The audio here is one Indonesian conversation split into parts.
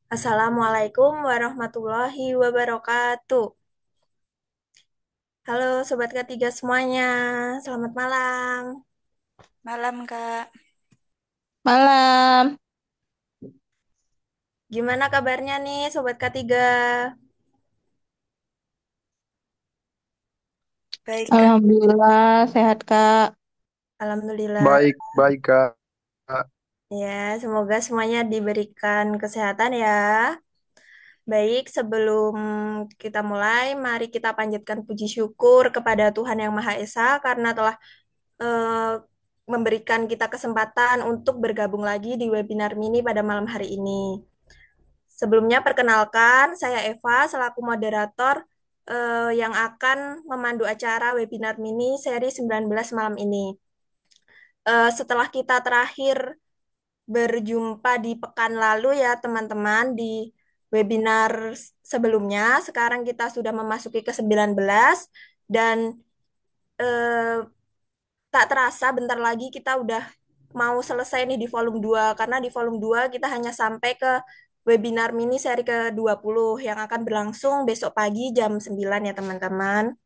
Assalamualaikum warahmatullahi wabarakatuh. Halo Sobat Ketiga semuanya, selamat malam. Malam, Kak. Malam, Gimana kabarnya nih Sobat Ketiga? Baik, Kak. Alhamdulillah sehat Kak. Alhamdulillah. Baik, baik Kak. Ya, semoga semuanya diberikan kesehatan ya. Baik, sebelum kita mulai, mari kita panjatkan puji syukur kepada Tuhan Yang Maha Esa karena telah eh, memberikan kita kesempatan untuk bergabung lagi di webinar mini pada malam hari ini. Sebelumnya perkenalkan, saya Eva selaku moderator yang akan memandu acara webinar mini seri 19 malam ini. Setelah kita terakhir berjumpa di pekan lalu ya teman-teman di webinar sebelumnya, sekarang kita sudah memasuki ke 19 dan eh, tak terasa bentar lagi kita udah mau selesai nih di volume 2 karena di volume 2 kita hanya sampai ke webinar mini seri ke-20 yang akan berlangsung besok pagi jam 9 ya teman-teman.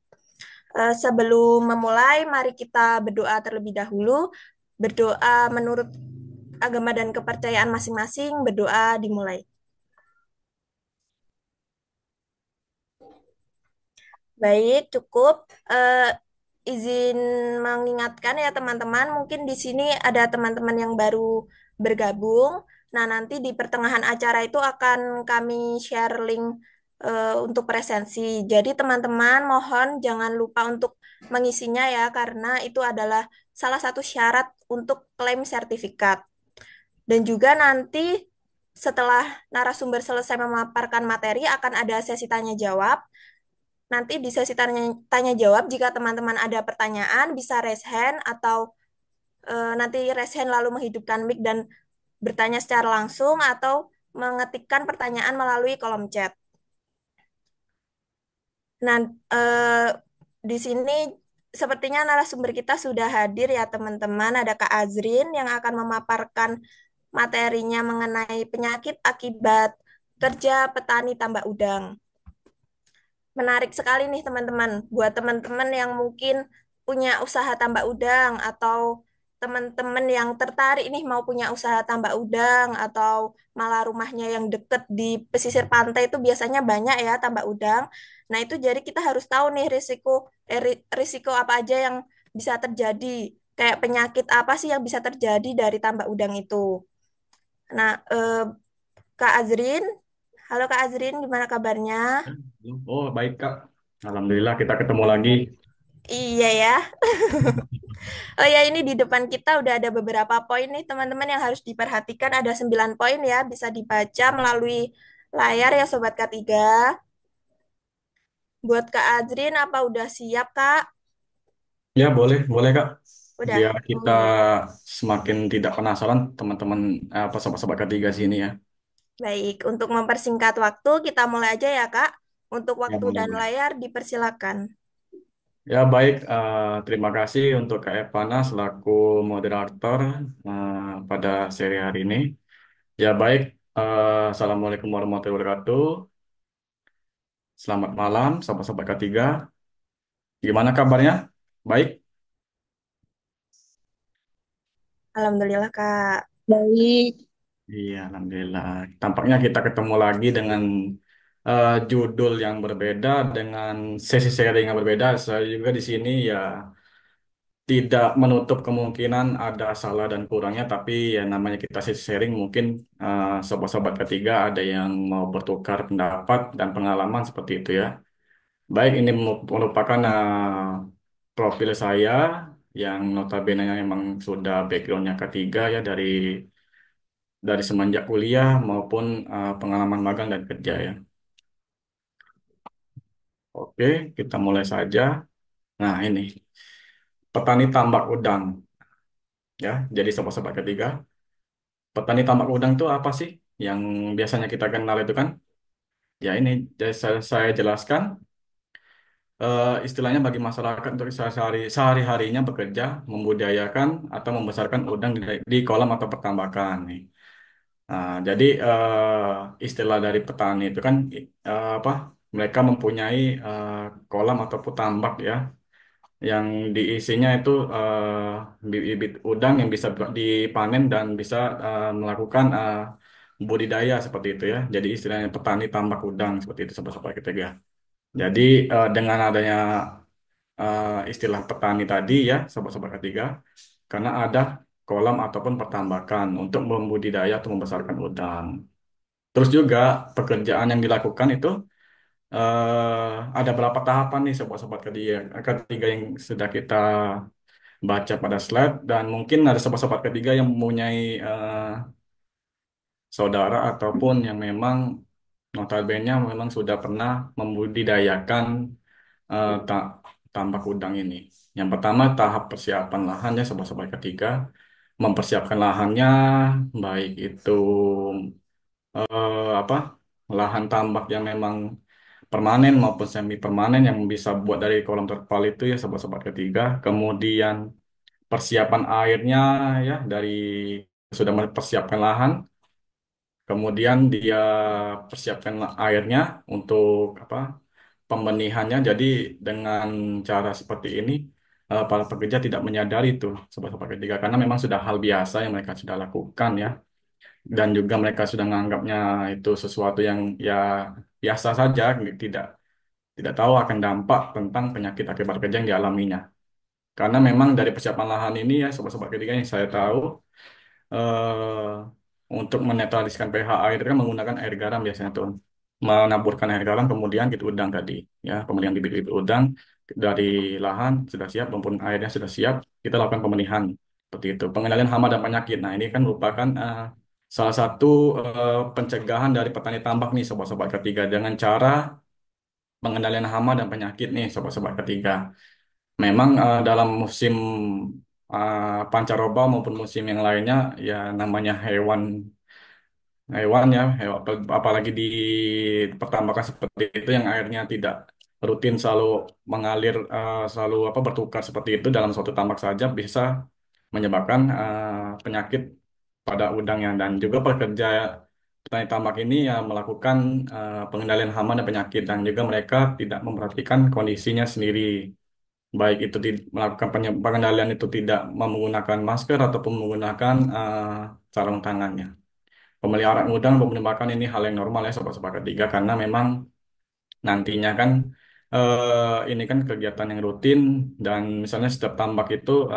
Sebelum memulai, mari kita berdoa terlebih dahulu. Berdoa menurut agama dan kepercayaan masing-masing, berdoa dimulai. Baik, cukup. Izin mengingatkan ya teman-teman, mungkin di sini ada teman-teman yang baru bergabung. Nah, nanti di pertengahan acara itu akan kami share link untuk presensi. Jadi teman-teman mohon jangan lupa untuk mengisinya ya, karena itu adalah salah satu syarat untuk klaim sertifikat. Dan juga nanti setelah narasumber selesai memaparkan materi akan ada sesi tanya jawab. Nanti di sesi tanya jawab, jika teman-teman ada pertanyaan, bisa raise hand atau nanti raise hand lalu menghidupkan mic dan bertanya secara langsung atau mengetikkan pertanyaan melalui kolom chat. Nah, di sini sepertinya narasumber kita sudah hadir ya teman-teman. Ada Kak Azrin yang akan memaparkan materinya mengenai penyakit akibat kerja petani tambak udang. Menarik sekali nih teman-teman. Buat teman-teman yang mungkin punya usaha tambak udang atau teman-teman yang tertarik nih mau punya usaha tambak udang atau malah rumahnya yang deket di pesisir pantai itu biasanya banyak ya tambak udang. Nah, itu jadi kita harus tahu nih risiko apa aja yang bisa terjadi. Kayak penyakit apa sih yang bisa terjadi dari tambak udang itu. Nah, Kak Azrin, halo Kak Azrin, gimana kabarnya? Oh, baik, Kak. Alhamdulillah kita ketemu lagi. Iya ya. Oh ya, ini di depan kita udah ada beberapa poin nih teman-teman yang harus diperhatikan. Ada 9 poin ya, bisa dibaca melalui layar ya Sobat K3. Buat Kak Azrin, apa udah siap Kak? Ya, boleh, boleh, Kak. Udah. Biar kita semakin tidak penasaran, teman-teman, apa sobat-sobat ketiga sini ya. Baik, untuk mempersingkat waktu, kita mulai aja ya Kak. Untuk Ya, waktu boleh, dan boleh. layar dipersilakan. Ya, baik. Terima kasih untuk Kak Evana selaku moderator pada seri hari ini. Ya, baik. Assalamualaikum warahmatullahi wabarakatuh. Selamat malam, sobat-sobat ketiga. Gimana kabarnya? Baik. Alhamdulillah Kak. Baik. Iya, alhamdulillah. Tampaknya kita ketemu lagi dengan judul yang berbeda, dengan sesi sharing yang berbeda. Saya juga di sini ya tidak menutup kemungkinan ada salah dan kurangnya, tapi ya namanya kita sesi sharing mungkin sobat-sobat ketiga ada yang mau bertukar pendapat dan pengalaman seperti itu ya. Baik, ini merupakan profil saya yang notabene memang sudah backgroundnya ketiga ya dari semenjak kuliah maupun pengalaman magang dan kerja ya. Oke, kita mulai saja. Nah, ini petani tambak udang ya. Jadi sobat-sobat ketiga, petani tambak udang itu apa sih? Yang biasanya kita kenal itu kan? Ya ini saya jelaskan istilahnya bagi masyarakat untuk sehari-harinya bekerja, membudidayakan atau membesarkan udang di kolam atau pertambakan nih. Jadi istilah dari petani itu kan apa? Mereka mempunyai kolam ataupun tambak ya, yang diisinya itu bibit udang yang bisa dipanen dan bisa melakukan budidaya seperti itu ya. Jadi istilahnya petani tambak udang seperti itu sobat-sobat ketiga. Jadi dengan adanya istilah petani tadi ya sobat-sobat ketiga, karena ada kolam ataupun pertambakan untuk membudidaya atau membesarkan udang. Terus juga pekerjaan yang dilakukan itu ada berapa tahapan nih sobat-sobat ketiga, ketiga yang sudah kita baca pada slide, dan mungkin ada sobat-sobat ketiga yang mempunyai saudara ataupun yang memang notabene memang sudah pernah membudidayakan tambak udang ini. Yang pertama tahap persiapan lahan ya sobat-sobat ketiga, mempersiapkan lahannya baik itu apa lahan tambak yang memang permanen maupun semi permanen yang bisa buat dari kolam terpal itu ya sobat-sobat ketiga. Kemudian persiapan airnya ya dari sudah mempersiapkan lahan, kemudian dia persiapkan airnya untuk apa pembenihannya. Jadi dengan cara seperti ini para pekerja tidak menyadari itu sobat-sobat ketiga, karena memang sudah hal biasa yang mereka sudah lakukan ya, dan juga mereka sudah menganggapnya itu sesuatu yang ya biasa saja, tidak tidak tahu akan dampak tentang penyakit akibat kerja yang dialaminya. Karena memang dari persiapan lahan ini ya sobat-sobat ketiga yang saya tahu untuk menetraliskan pH air itu kan menggunakan air garam biasanya tuh. Menaburkan air garam kemudian kita udang tadi ya, pembenihan bibit-bibit udang dari lahan sudah siap maupun airnya sudah siap, kita lakukan pembenihan seperti itu. Pengendalian hama dan penyakit. Nah, ini kan merupakan salah satu pencegahan dari petani tambak nih sobat-sobat ketiga, dengan cara pengendalian hama dan penyakit nih sobat-sobat ketiga. Memang dalam musim pancaroba maupun musim yang lainnya ya, namanya hewan ya, apalagi di pertambakan seperti itu yang airnya tidak rutin selalu mengalir, selalu apa bertukar seperti itu dalam suatu tambak saja bisa menyebabkan penyakit pada udangnya. Dan juga pekerja petani tambak ini ya melakukan pengendalian hama dan penyakit, dan juga mereka tidak memperhatikan kondisinya sendiri, baik itu melakukan pengendalian itu tidak menggunakan masker ataupun menggunakan sarung tangannya. Pemeliharaan udang dan penembakan ini hal yang normal ya sobat-sobat ketiga, karena memang nantinya kan ini kan kegiatan yang rutin, dan misalnya setiap tambak itu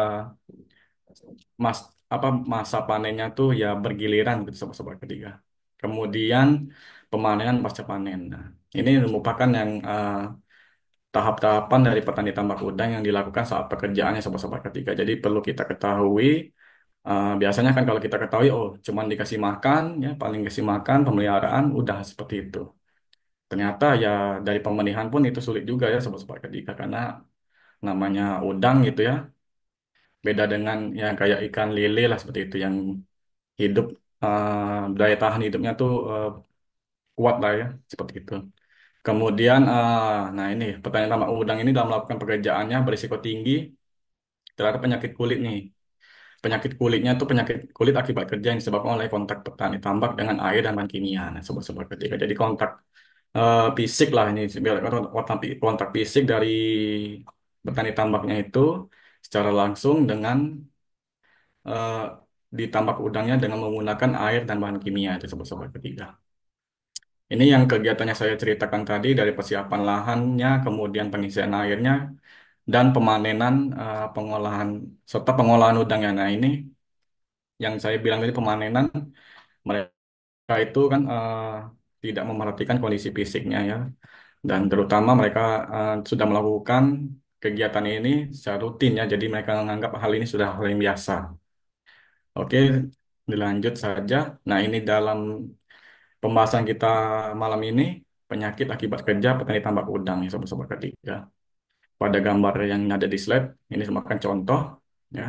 mas apa masa panennya tuh ya bergiliran gitu sobat-sobat ketiga. Kemudian pemanenan pasca panen. Nah, ini merupakan yang tahap-tahapan dari petani tambak udang yang dilakukan saat pekerjaannya sobat-sobat ketiga. Jadi perlu kita ketahui, biasanya kan kalau kita ketahui, oh cuman dikasih makan, ya paling kasih makan, pemeliharaan, udah seperti itu. Ternyata ya dari pembenihan pun itu sulit juga ya sobat-sobat ketiga, karena namanya udang gitu ya, beda dengan yang kayak ikan lele lah seperti itu, yang hidup daya tahan hidupnya tuh kuat lah ya, seperti itu. Kemudian, nah ini pertanyaan tambak udang ini dalam melakukan pekerjaannya berisiko tinggi terhadap penyakit kulit nih. Penyakit kulitnya itu penyakit kulit akibat kerja yang disebabkan oleh kontak petani tambak dengan air dan bahan kimia. Nah, sobat-sobat ketika jadi kontak fisik lah ini, kontak fisik dari petani tambaknya itu secara langsung dengan eh, ditambak udangnya dengan menggunakan air dan bahan kimia itu sobat-sobat ketiga. Ini yang kegiatannya saya ceritakan tadi, dari persiapan lahannya, kemudian pengisian airnya, dan pemanenan, pengolahan serta pengolahan udangnya. Nah, ini yang saya bilang tadi pemanenan, mereka itu kan tidak memperhatikan kondisi fisiknya ya, dan terutama mereka sudah melakukan kegiatan ini secara rutin ya, jadi mereka menganggap hal ini sudah hal yang biasa. Oke, dilanjut saja. Nah, ini dalam pembahasan kita malam ini, penyakit akibat kerja petani tambak udang ya sobat-sobat ketiga. Pada gambar yang ada di slide ini merupakan contoh ya.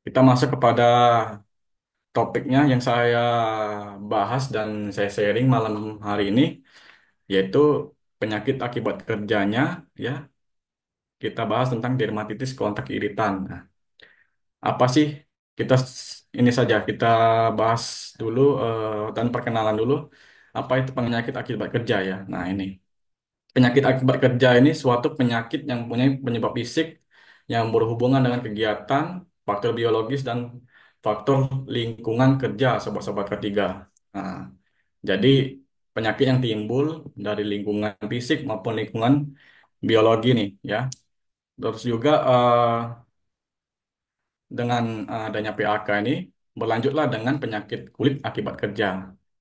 Kita masuk kepada topiknya yang saya bahas dan saya sharing malam hari ini, yaitu penyakit akibat kerjanya ya. Kita bahas tentang dermatitis kontak iritan. Nah, apa sih kita ini saja kita bahas dulu dan perkenalan dulu apa itu penyakit akibat kerja ya. Nah, ini. Penyakit akibat kerja ini suatu penyakit yang punya penyebab fisik yang berhubungan dengan kegiatan, faktor biologis dan faktor lingkungan kerja sobat-sobat ketiga. Nah, jadi penyakit yang timbul dari lingkungan fisik maupun lingkungan biologi nih ya. Terus juga dengan adanya PAK ini berlanjutlah dengan penyakit kulit akibat kerja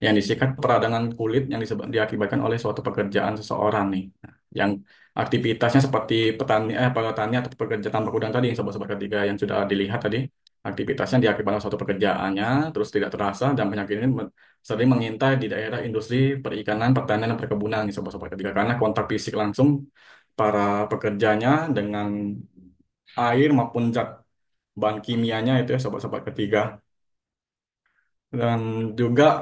yang disikat peradangan kulit yang diakibatkan oleh suatu pekerjaan seseorang nih. Nah, yang aktivitasnya seperti petani atau pekerja tambak udang tadi yang sobat-sobat ketiga yang sudah dilihat tadi aktivitasnya diakibatkan suatu pekerjaannya terus tidak terasa dan penyakit ini sering mengintai di daerah industri perikanan, pertanian dan perkebunan nih sobat-sobat ketiga karena kontak fisik langsung para pekerjanya dengan air maupun zat bahan kimianya itu ya sobat-sobat ketiga. Dan juga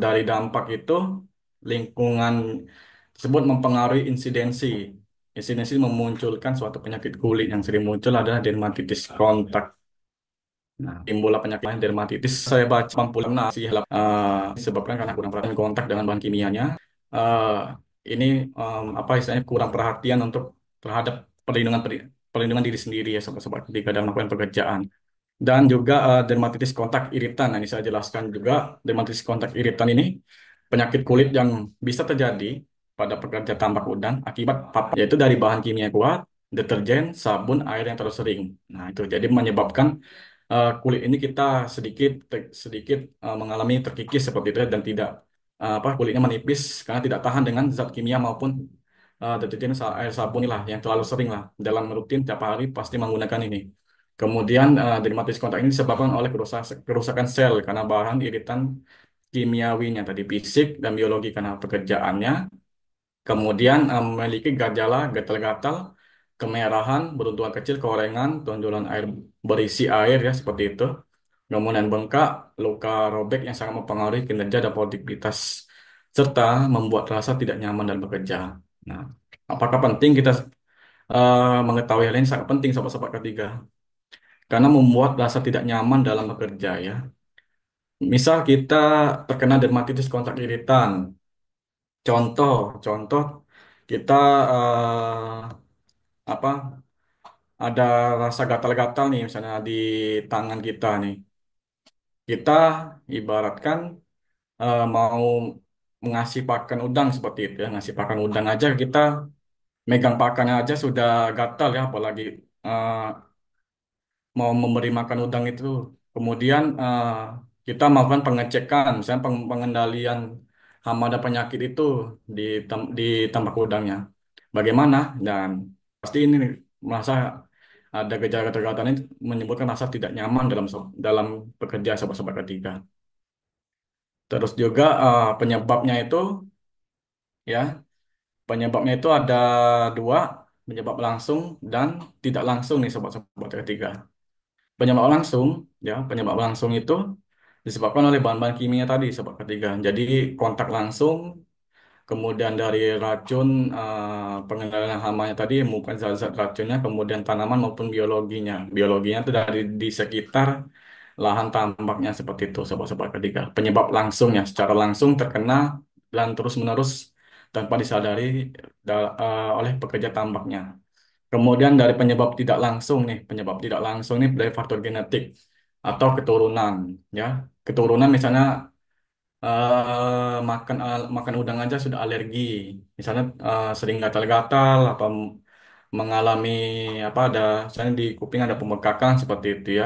dari dampak itu lingkungan tersebut mempengaruhi insidensi. Insidensi memunculkan suatu penyakit kulit yang sering muncul adalah dermatitis kontak. Nah, timbullah penyakit lain dermatitis. Saya baca pampulan sih disebabkan karena kurang perhatian kontak dengan bahan kimianya. Eh, ini apa istilahnya kurang perhatian untuk terhadap perlindungan diri sendiri ya sobat-sobat ketika dalam melakukan pekerjaan. Dan juga dermatitis kontak iritan. Nah, ini saya jelaskan juga dermatitis kontak iritan ini penyakit kulit yang bisa terjadi pada pekerja tambak udang akibat paparan yaitu dari bahan kimia kuat, deterjen, sabun, air yang terlalu sering. Nah, itu jadi menyebabkan kulit ini kita sedikit mengalami terkikis seperti itu ya, dan tidak kulitnya menipis karena tidak tahan dengan zat kimia maupun deterjen air sabun lah yang terlalu sering lah dalam rutin tiap hari pasti menggunakan ini. Kemudian dermatitis kontak ini disebabkan oleh kerusakan sel karena bahan iritan kimiawinya tadi fisik dan biologi karena pekerjaannya. Kemudian memiliki gejala gatal-gatal, kemerahan, beruntuhan kecil, keorengan, tonjolan air berisi air ya seperti itu. Kemudian bengkak, luka robek yang sangat mempengaruhi kinerja dan produktivitas serta membuat rasa tidak nyaman dan bekerja. Nah, apakah penting kita mengetahui hal ini sangat penting sobat-sobat ketiga karena membuat rasa tidak nyaman dalam bekerja ya. Misal kita terkena dermatitis kontak iritan. Contoh kita apa ada rasa gatal-gatal nih misalnya di tangan kita nih. Kita ibaratkan mau mengasih pakan udang seperti itu ya, ngasih pakan udang aja kita megang pakannya aja sudah gatal ya, apalagi eh, mau memberi makan udang itu. Kemudian kita melakukan pengecekan, misalnya pengendalian hama dan penyakit itu di tambak udangnya. Bagaimana? Dan pasti ini nih, merasa ada gejala keterikatan ini menyebutkan rasa tidak nyaman dalam bekerja sobat-sobat ketiga. Terus juga penyebabnya itu ya penyebabnya itu ada dua, penyebab langsung dan tidak langsung nih sobat-sobat ketiga. Penyebab langsung itu disebabkan oleh bahan-bahan kimia tadi, sebab ketiga. Jadi kontak langsung, kemudian dari racun, pengendalian hamanya tadi, bukan zat-zat racunnya, kemudian tanaman maupun biologinya. Biologinya itu dari di sekitar lahan tambaknya seperti itu, sobat-sobat ketiga. Penyebab langsungnya, secara langsung terkena dan terus-menerus tanpa disadari oleh pekerja tambaknya. Kemudian dari penyebab tidak langsung nih dari faktor genetik atau keturunan, ya. Keturunan misalnya makan udang aja sudah alergi, misalnya sering gatal-gatal apa mengalami ada misalnya di kuping ada pembekakan seperti itu ya.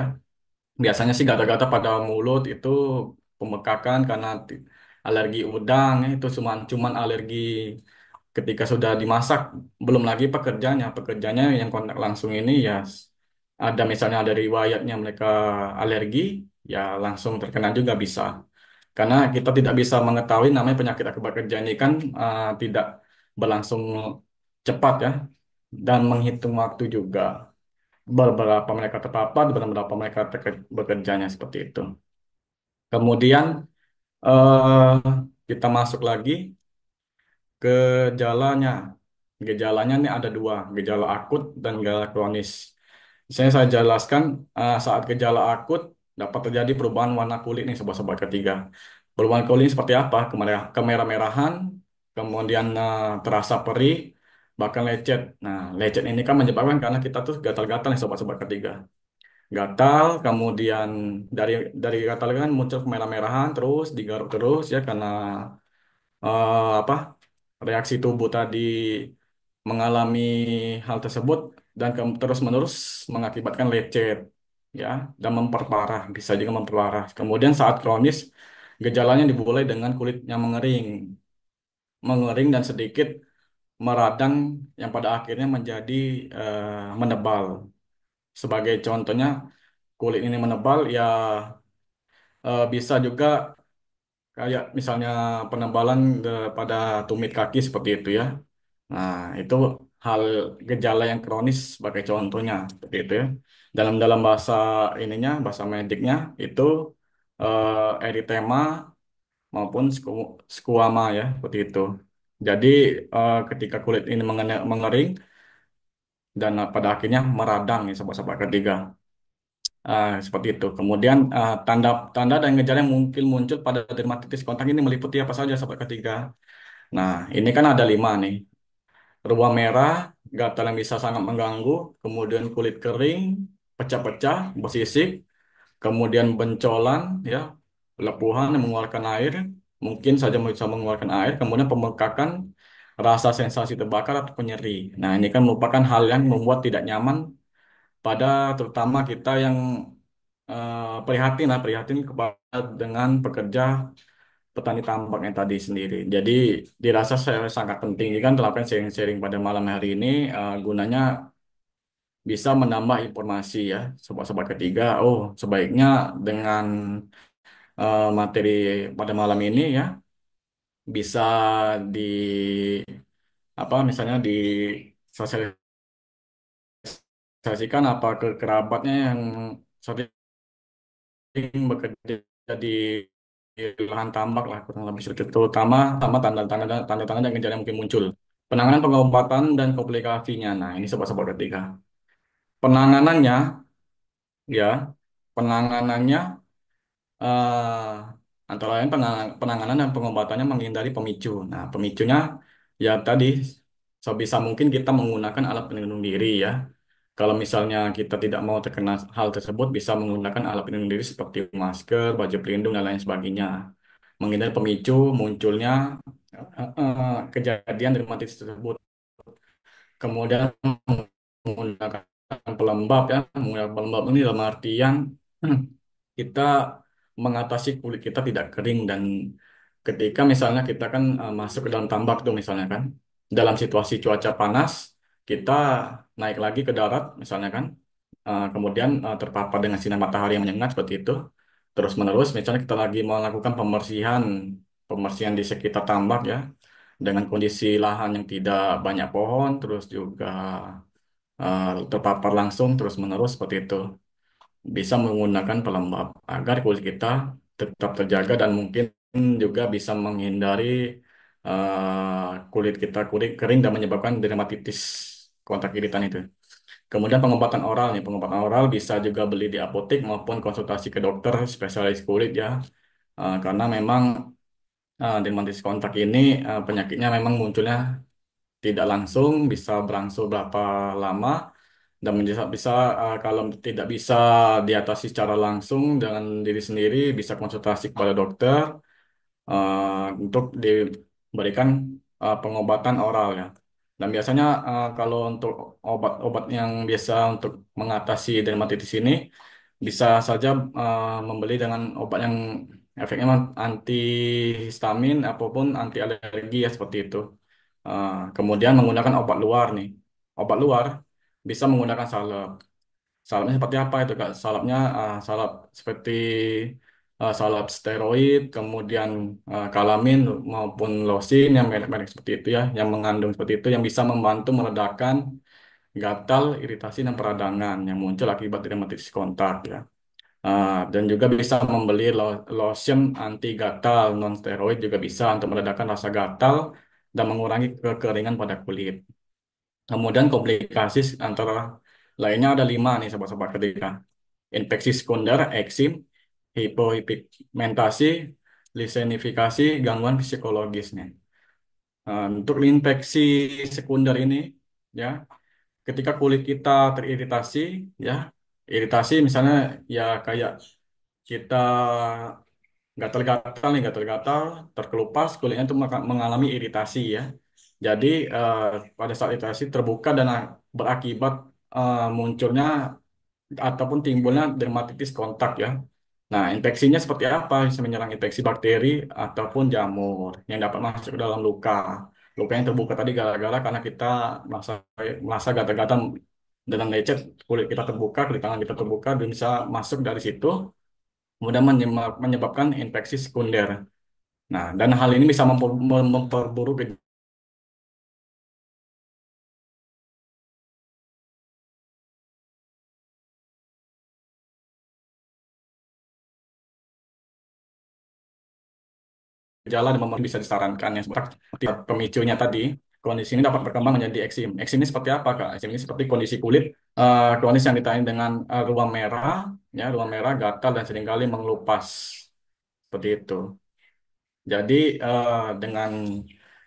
Biasanya sih gatal-gatal pada mulut itu pembekakan karena alergi udang ya. Itu cuman alergi ketika sudah dimasak, belum lagi pekerjanya yang kontak langsung ini ya ada misalnya ada riwayatnya mereka alergi ya langsung terkena juga bisa karena kita tidak bisa mengetahui namanya penyakit akibat kerja ini kan tidak berlangsung cepat ya dan menghitung waktu juga beberapa mereka terpapar beberapa mereka bekerjanya seperti itu. Kemudian eh, kita masuk lagi gejalanya. Gejalanya ini ada dua, gejala akut dan gejala kronis. Saya jelaskan saat gejala akut dapat terjadi perubahan warna kulit nih sobat-sobat ketiga. Perubahan kulit ini seperti apa? Kemerah-merahan, kemudian terasa perih, bahkan lecet. Nah, lecet ini kan menyebabkan karena kita tuh gatal-gatal nih sobat-sobat ketiga. Gatal, kemudian dari gatal kan muncul kemerah-merahan, terus digaruk terus ya karena apa reaksi tubuh tadi mengalami hal tersebut dan terus-menerus mengakibatkan lecet ya dan memperparah bisa juga memperparah. Kemudian saat kronis gejalanya dimulai dengan kulitnya mengering dan sedikit meradang yang pada akhirnya menjadi menebal. Sebagai contohnya kulit ini menebal ya bisa juga kayak misalnya penebalan pada tumit kaki seperti itu ya. Nah, itu hal gejala yang kronis sebagai contohnya seperti itu ya. Dalam dalam bahasa ininya, bahasa mediknya itu eritema maupun skuama ya, seperti itu. Jadi ketika kulit ini mengering dan pada akhirnya meradang ya sahabat-sahabat ketiga. Seperti itu. Kemudian tanda-tanda dan gejala yang mungkin muncul pada dermatitis kontak ini meliputi apa saja sahabat ketiga. Nah, ini kan ada 5 nih. Ruam merah, gatal yang bisa sangat mengganggu, kemudian kulit kering, pecah-pecah, bersisik, kemudian bencolan, ya, lepuhan yang mengeluarkan air, mungkin saja bisa mengeluarkan air, kemudian pembengkakan, rasa sensasi terbakar atau nyeri. Nah, ini kan merupakan hal yang membuat tidak nyaman pada terutama kita yang prihatin kepada dengan pekerja petani tambak yang tadi sendiri. Jadi dirasa saya sangat penting ini kan melakukan sharing-sharing pada malam hari ini gunanya bisa menambah informasi ya sobat-sobat ketiga. Oh, sebaiknya dengan materi pada malam ini ya bisa di apa misalnya disosialisasikan apa ke kerabatnya yang sering bekerja di lahan tambak lah kurang lebih seperti itu. Terutama sama tanda-tanda dan gejala yang mungkin muncul. Penanganan pengobatan dan komplikasinya. Nah, ini sobat-sobat ketiga. Penanganannya ya, penanganannya antara lain penanganan dan pengobatannya menghindari pemicu. Nah, pemicunya ya tadi sebisa mungkin kita menggunakan alat pelindung diri ya. Kalau misalnya kita tidak mau terkena hal tersebut, bisa menggunakan alat pelindung diri seperti masker, baju pelindung, dan lain sebagainya. Menghindari pemicu munculnya kejadian dermatitis tersebut. Kemudian menggunakan pelembab ya, menggunakan pelembab ini dalam artian kita mengatasi kulit kita tidak kering dan ketika misalnya kita kan masuk ke dalam tambak tuh misalnya kan, dalam situasi cuaca panas kita naik lagi ke darat misalnya kan, kemudian terpapar dengan sinar matahari yang menyengat seperti itu, terus menerus misalnya kita lagi melakukan pembersihan pembersihan di sekitar tambak ya dengan kondisi lahan yang tidak banyak pohon, terus juga terpapar langsung terus-menerus seperti itu. Bisa menggunakan pelembab agar kulit kita tetap terjaga dan mungkin juga bisa menghindari kulit kering dan menyebabkan dermatitis kontak iritan itu. Kemudian pengobatan oral nih, pengobatan oral bisa juga beli di apotek maupun konsultasi ke dokter spesialis kulit ya. Karena memang dermatitis kontak ini penyakitnya memang munculnya tidak langsung, bisa berlangsung berapa lama dan bisa kalau tidak bisa diatasi secara langsung dengan diri sendiri, bisa konsultasi kepada dokter untuk diberikan pengobatan oral ya. Dan biasanya kalau untuk obat-obat yang biasa untuk mengatasi dermatitis ini bisa saja membeli dengan obat yang efeknya antihistamin apapun anti alergi ya seperti itu. Kemudian menggunakan obat luar nih. Obat luar bisa menggunakan salep. Salapnya seperti apa itu Kak? Salapnya salap seperti salap steroid, kemudian kalamin maupun losin yang merek-merek seperti itu ya, yang mengandung seperti itu yang bisa membantu meredakan gatal, iritasi dan peradangan yang muncul akibat dermatitis kontak ya. Dan juga bisa membeli lotion anti gatal non steroid juga bisa untuk meredakan rasa gatal dan mengurangi kekeringan pada kulit. Kemudian komplikasi antara lainnya ada 5 nih sahabat-sahabat ketika infeksi sekunder, eksim, hipohidropimentasi, lisenifikasi, gangguan psikologisnya. Untuk infeksi sekunder ini, ya, ketika kulit kita teriritasi, ya, iritasi misalnya ya kayak kita gatal-gatal nih, gatal-gatal, terkelupas, kulitnya itu mengalami iritasi ya. Jadi eh, pada saat iritasi terbuka dan berakibat munculnya ataupun timbulnya dermatitis kontak ya. Nah, infeksinya seperti apa? Bisa menyerang infeksi bakteri ataupun jamur yang dapat masuk ke dalam luka. Luka yang terbuka tadi gara-gara karena kita merasa merasa gatal-gatal dan lecet, kulit kita terbuka, kulit tangan kita terbuka, dan bisa masuk dari situ, kemudian menyebabkan infeksi sekunder. Nah, dan hal ini bisa memperburuk gejala dan bisa disarankan yang seperti pemicunya tadi. Kondisi ini dapat berkembang menjadi eksim. Eksim ini seperti apa, Kak? Eksim ini seperti kondisi kulit kronis yang ditandai dengan ruam merah, ya, ruam merah, gatal dan seringkali mengelupas seperti itu. Jadi dengan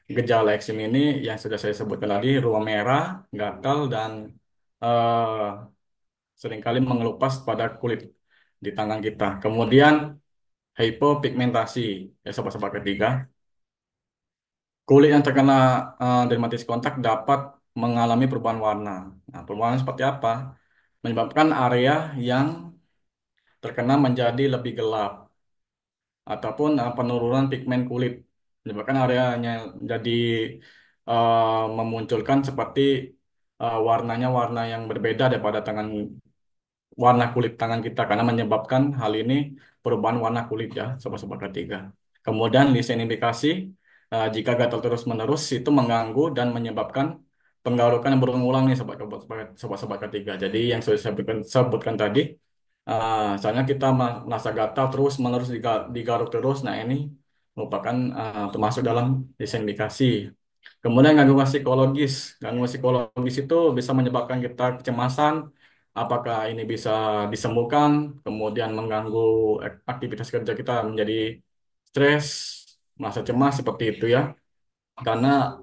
gejala eksim ini yang sudah saya sebutkan tadi, ruam merah, gatal dan eh, seringkali mengelupas pada kulit di tangan kita. Kemudian hypopigmentasi, ya sobat-sobat ketiga. Kulit yang terkena dermatitis kontak dapat mengalami perubahan warna. Nah, perubahan warna seperti apa? Menyebabkan area yang terkena menjadi lebih gelap ataupun penurunan pigmen kulit. Menyebabkan areanya jadi memunculkan seperti warnanya warna yang berbeda daripada warna kulit tangan kita karena menyebabkan hal ini perubahan warna kulit ya sobat-sobat ketiga. Kemudian lisenifikasi jika gatal terus-menerus itu mengganggu dan menyebabkan penggarukan yang berulang-ulang nih sobat-sobat ketiga. Jadi yang sudah saya sebutkan tadi, misalnya kita merasa gatal terus-menerus digaruk terus, nah ini merupakan termasuk dalam lisenifikasi. Kemudian gangguan psikologis. Gangguan psikologis itu bisa menyebabkan kita kecemasan. Apakah ini bisa disembuhkan, kemudian mengganggu aktivitas kerja kita menjadi stres, merasa cemas seperti itu ya. Karena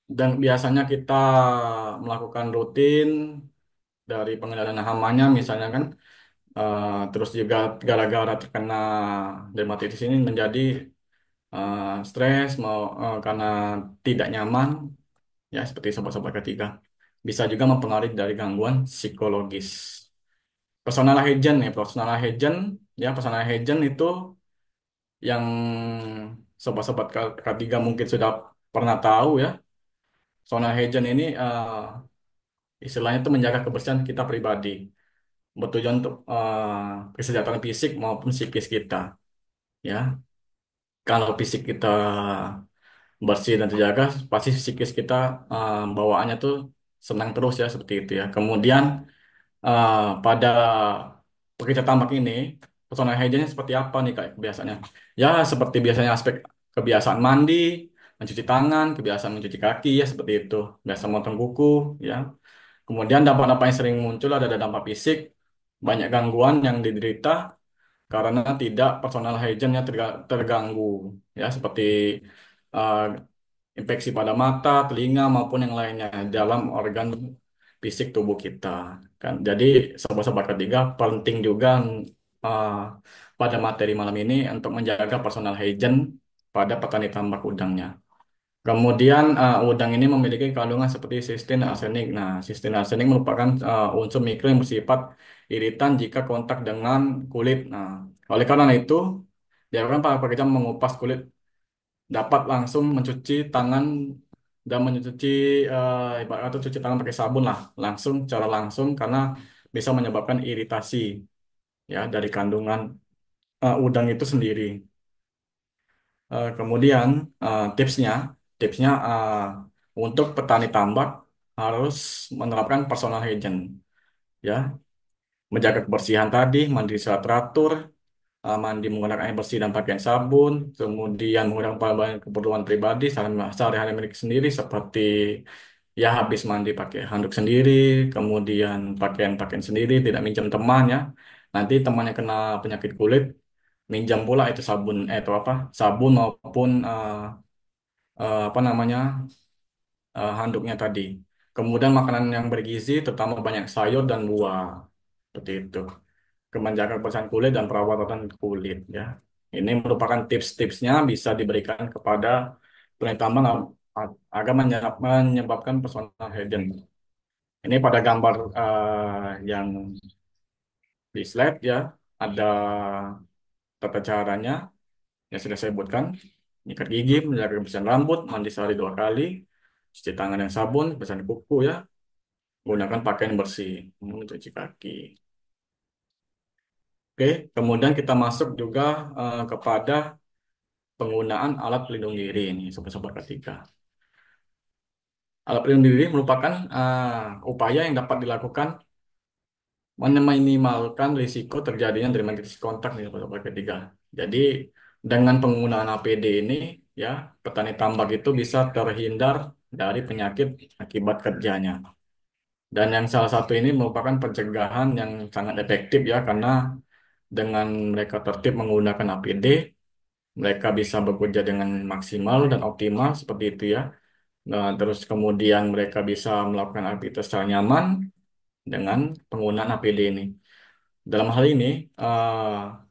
dan biasanya kita melakukan rutin dari pengendalian hamanya misalnya kan, terus juga gara-gara terkena dermatitis ini menjadi stres mau karena tidak nyaman ya seperti sobat-sobat ketiga. Bisa juga mempengaruhi dari gangguan psikologis. Personal hygiene ya, personal hygiene itu yang sobat-sobat ketiga mungkin sudah pernah tahu ya. Personal hygiene ini istilahnya itu menjaga kebersihan kita pribadi, bertujuan untuk kesejahteraan fisik maupun psikis kita. Ya, kalau fisik kita bersih dan terjaga, pasti psikis kita bawaannya tuh senang terus ya seperti itu ya. Kemudian pada pekerja tambak ini, personal hygiene seperti apa nih Kak kebiasaannya? Ya, seperti biasanya aspek kebiasaan mandi, mencuci tangan, kebiasaan mencuci kaki ya seperti itu. Biasa motong kuku ya. Kemudian dampak-dampak yang sering muncul ada dampak fisik, banyak gangguan yang diderita karena tidak personal hygiene-nya terganggu ya seperti uh, infeksi pada mata, telinga maupun yang lainnya dalam organ fisik tubuh kita kan. Jadi sobat-sobat ketiga penting juga uh, pada materi malam ini untuk menjaga personal hygiene pada petani tambak udangnya. Kemudian udang ini memiliki kandungan seperti sistein arsenik. Nah, sistein arsenik merupakan unsur mikro yang bersifat iritan jika kontak dengan kulit. Nah, oleh karena itu, diharapkan para pekerja mengupas kulit dapat langsung mencuci tangan dan mencuci ibarat atau cuci tangan pakai sabun lah, langsung secara langsung karena bisa menyebabkan iritasi ya dari kandungan udang itu sendiri. Kemudian tipsnya, tipsnya untuk petani tambak harus menerapkan personal hygiene, ya, menjaga kebersihan tadi, mandi secara teratur, mandi menggunakan air bersih dan pakaian sabun, kemudian menggunakan keperluan pribadi sehari-hari milik sendiri seperti ya habis mandi pakai handuk sendiri, kemudian pakaian-pakaian sendiri, tidak minjem teman ya. Nanti temannya kena penyakit kulit, minjam pula itu sabun itu apa sabun maupun apa namanya handuknya tadi. Kemudian makanan yang bergizi, terutama banyak sayur dan buah, seperti itu. Menjaga kebersihan kulit dan perawatan kulit ya. Ini merupakan tips-tipsnya bisa diberikan kepada peneliti tambang agar menyebabkan personal hygiene. Ini pada gambar yang di slide ya, ada tata caranya yang sudah saya sebutkan. Nyikat gigi, menjaga kebersihan rambut, mandi sehari 2 kali, cuci tangan dengan sabun, bersihin kuku ya, gunakan pakaian bersih, mencuci kaki. Oke, kemudian kita masuk juga kepada penggunaan alat pelindung diri ini, sobat-sobat ketiga. Alat pelindung diri merupakan upaya yang dapat dilakukan meminimalkan risiko terjadinya dermatitis kontak nih, sobat-sobat ketiga. Jadi dengan penggunaan APD ini, ya petani tambak itu bisa terhindar dari penyakit akibat kerjanya. Dan yang salah satu ini merupakan pencegahan yang sangat efektif ya, karena dengan mereka tertib menggunakan APD, mereka bisa bekerja dengan maksimal dan optimal seperti itu ya. Nah, terus kemudian mereka bisa melakukan aktivitas secara nyaman dengan penggunaan APD ini. Dalam hal ini,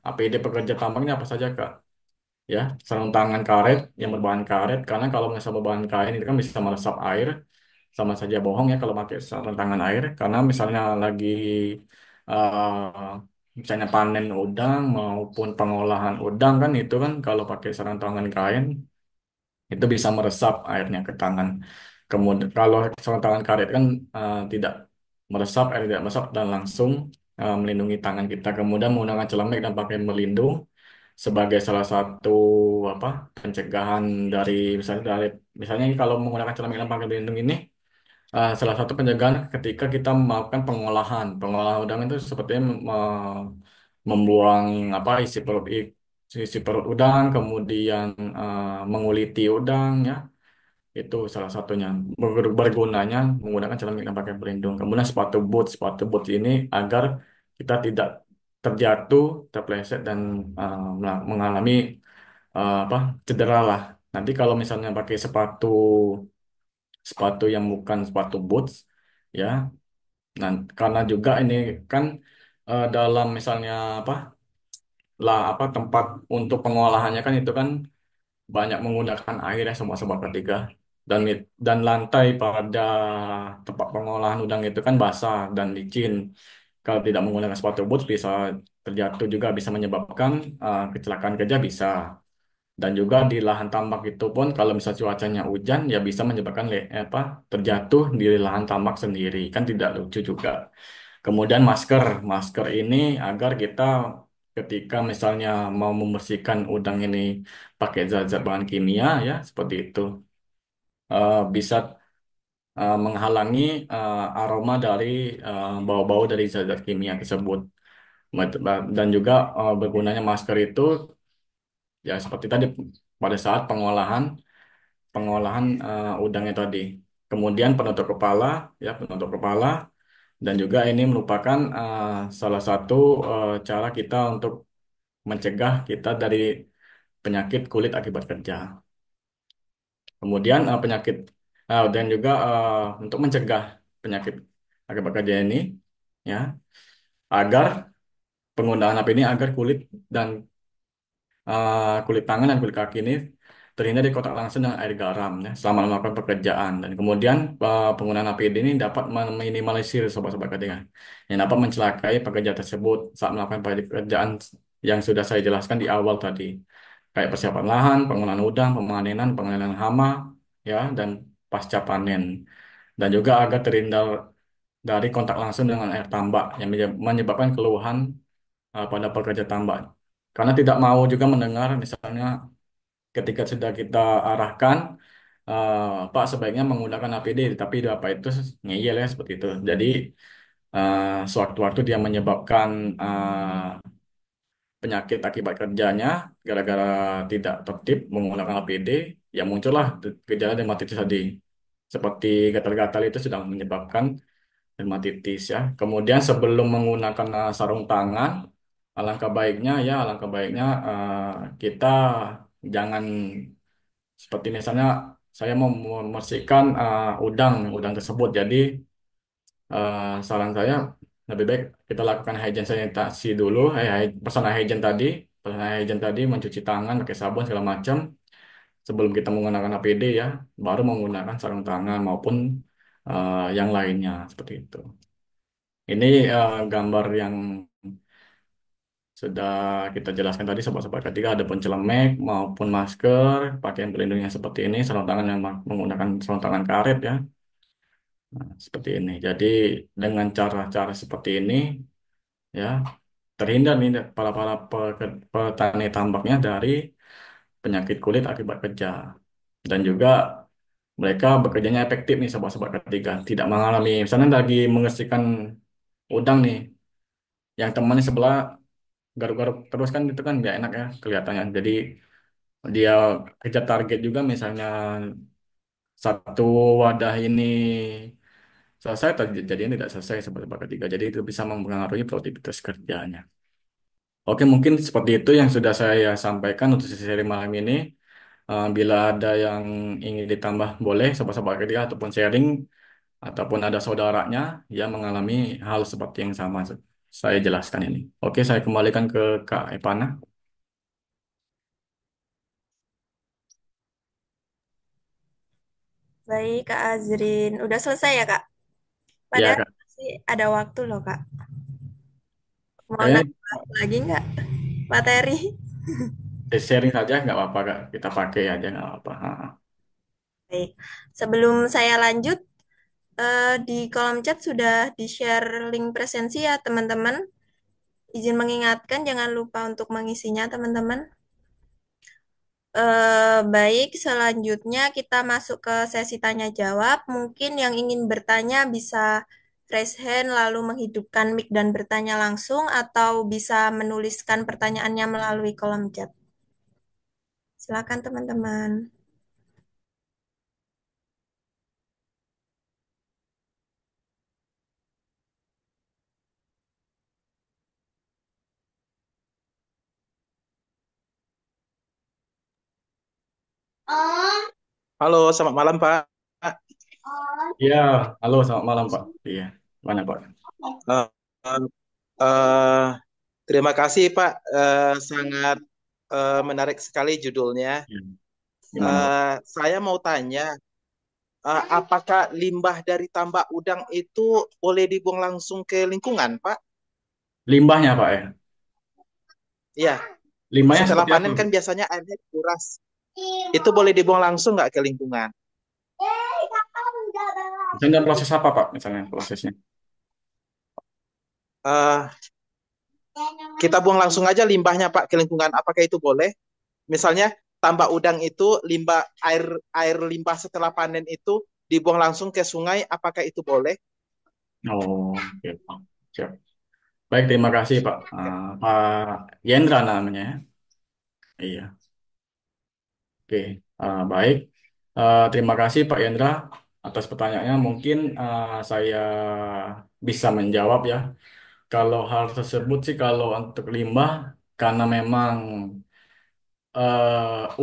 APD pekerja tambangnya apa saja, Kak? Ya, sarung tangan karet yang berbahan karet, karena kalau misalnya berbahan kain itu kan bisa meresap air, sama saja bohong ya kalau pakai sarung tangan air, karena misalnya lagi misalnya panen udang maupun pengolahan udang kan itu kan kalau pakai sarung tangan kain itu bisa meresap airnya ke tangan. Kemudian kalau sarung tangan karet kan tidak meresap, air tidak meresap dan langsung melindungi tangan kita. Kemudian menggunakan celemek dan pakaian berlindung sebagai salah satu apa pencegahan dari misalnya kalau menggunakan celemek dan pakaian berlindung ini salah satu pencegahan ketika kita melakukan pengolahan udang itu sepertinya membuang apa isi perut udang, kemudian menguliti udang ya, itu salah satunya. Bergunanya menggunakan celana yang pakai pelindung. Kemudian sepatu boots ini agar kita tidak terjatuh, terpleset dan mengalami apa cedera lah. Nanti kalau misalnya pakai sepatu sepatu yang bukan sepatu boots ya, nah karena juga ini kan dalam misalnya apa lah apa tempat untuk pengolahannya kan itu kan banyak menggunakan air ya semua sebab ketiga dan lantai pada tempat pengolahan udang itu kan basah dan licin. Kalau tidak menggunakan sepatu boots bisa terjatuh juga bisa menyebabkan kecelakaan kerja bisa. Dan juga di lahan tambak itu pun kalau misal cuacanya hujan ya bisa menyebabkan apa terjatuh di lahan tambak sendiri kan tidak lucu juga. Kemudian masker ini agar kita ketika misalnya mau membersihkan udang ini pakai zat-zat bahan kimia ya seperti itu bisa menghalangi aroma dari bau-bau dari zat-zat kimia tersebut. Dan juga bergunanya masker itu ya seperti tadi pada saat pengolahan pengolahan udangnya tadi. Kemudian penutup kepala dan juga ini merupakan salah satu cara kita untuk mencegah kita dari penyakit kulit akibat kerja. Kemudian penyakit dan juga untuk mencegah penyakit akibat kerja ini ya agar penggunaan AP ini agar dan kulit tangan dan kulit kaki ini terhindar dari kontak langsung dengan air garam ya, selama melakukan pekerjaan. Dan kemudian penggunaan APD ini dapat meminimalisir sobat-sobat ketika yang dapat mencelakai pekerja tersebut saat melakukan pekerjaan yang sudah saya jelaskan di awal tadi. Kayak persiapan lahan, pengolahan udang, penganenan hama, ya, dan pasca panen. Dan juga agar terhindar dari kontak langsung dengan air tambak yang menyebabkan keluhan pada pekerja tambak. Karena tidak mau juga mendengar misalnya ketika sudah kita arahkan Pak sebaiknya menggunakan APD tapi apa itu ngeyel ya seperti itu. Jadi sewaktu-waktu dia menyebabkan penyakit akibat kerjanya gara-gara tidak tertib menggunakan APD ya muncullah gejala dermatitis tadi. Seperti gatal-gatal itu sudah menyebabkan dermatitis ya. Kemudian sebelum menggunakan sarung tangan alangkah baiknya kita jangan seperti misalnya saya mau membersihkan udang tersebut. Jadi saran saya lebih baik kita lakukan hygiene sanitasi dulu, personal hygiene tadi, mencuci tangan pakai sabun segala macam sebelum kita menggunakan APD ya, baru menggunakan sarung tangan maupun yang lainnya seperti itu. Ini gambar yang sudah kita jelaskan tadi sobat-sobat ketiga, ada pun celemek maupun masker, pakaian pelindung yang seperti ini, sarung tangan yang menggunakan sarung tangan karet ya, seperti ini. Jadi dengan cara-cara seperti ini ya terhindar nih para para petani tambaknya dari penyakit kulit akibat kerja dan juga mereka bekerjanya efektif nih sobat-sobat ketiga, tidak mengalami misalnya lagi mengersihkan udang nih, yang temannya sebelah garuk-garuk terus kan itu kan nggak enak ya kelihatannya. Jadi dia kejar target juga misalnya satu wadah ini selesai jadinya tidak selesai seperti ketiga. Jadi itu bisa mempengaruhi produktivitas kerjanya. Oke, mungkin seperti itu yang sudah saya sampaikan untuk sesi malam ini. Bila ada yang ingin ditambah boleh sobat-sobat ketiga ataupun sharing ataupun ada saudaranya yang mengalami hal seperti yang sama saya jelaskan ini. Oke, saya kembalikan ke Kak Epana. Baik, Kak Azrin. Udah selesai ya, Kak? Ya, Padahal Kak. masih ada waktu loh, Kak. Mau Kayaknya nambah lagi nggak materi? sharing saja nggak apa-apa Kak. Kita pakai aja nggak apa-apa. Baik. Sebelum saya lanjut, di kolom chat sudah di-share link presensi ya, teman-teman. Izin mengingatkan, jangan lupa untuk mengisinya, teman-teman. Baik, selanjutnya kita masuk ke sesi tanya jawab. Mungkin yang ingin bertanya bisa raise hand lalu menghidupkan mic dan bertanya langsung atau bisa menuliskan pertanyaannya melalui kolom chat. Silakan teman-teman. Halo, selamat malam Pak. Iya, halo selamat malam Pak. Iya, mana Pak? Eh, eh, Terima kasih Pak, sangat menarik sekali judulnya. Iya. Gimana Pak? Saya mau tanya, apakah limbah dari tambak udang itu boleh dibuang langsung ke lingkungan, Pak? Limbahnya Pak ya? Iya, Limbahnya setelah seperti apa panen Pak? kan biasanya airnya dikuras. Itu boleh dibuang langsung nggak ke lingkungan? Misalnya proses apa Pak? Misalnya prosesnya? Eh, kita buang langsung aja limbahnya Pak ke lingkungan. Apakah itu boleh? Misalnya tambak udang itu limbah air air limbah setelah panen itu dibuang langsung ke sungai, apakah itu boleh? Oh, oke Pak. Siap. Baik, terima kasih Pak. Pak Yendra namanya ya? Iya, oke. Baik. Terima kasih Pak Yendra atas pertanyaannya. Mungkin saya bisa menjawab ya. Kalau hal tersebut sih kalau untuk limbah karena memang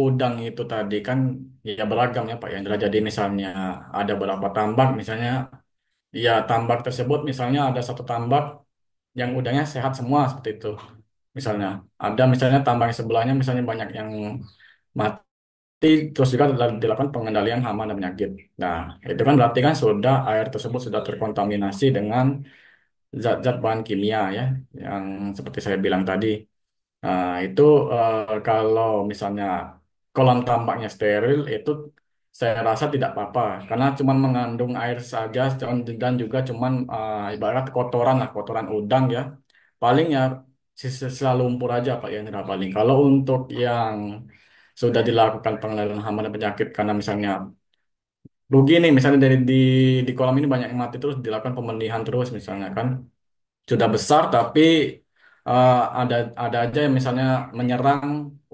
udang itu tadi kan ya beragam ya Pak Yendra. Jadi misalnya ada beberapa tambak misalnya ya tambak tersebut misalnya ada satu tambak yang udangnya sehat semua seperti itu. Misalnya ada misalnya tambak yang sebelahnya misalnya banyak yang mati terus juga dilakukan pengendalian hama dan penyakit. Nah, itu kan berarti kan sudah air tersebut sudah terkontaminasi dengan zat-zat bahan kimia ya yang seperti saya bilang tadi. Nah, itu kalau misalnya kolam tambaknya steril itu saya rasa tidak apa-apa karena cuma mengandung air saja dan juga cuman ibarat kotoran lah, kotoran udang ya. Paling ya sisa lumpur aja Pak ya Indra, paling. Kalau untuk yang sudah dilakukan pengendalian hama dan penyakit karena misalnya rugi nih misalnya di kolam ini banyak yang mati terus dilakukan pembersihan terus misalnya kan sudah besar tapi eh, ada ada aja yang misalnya menyerang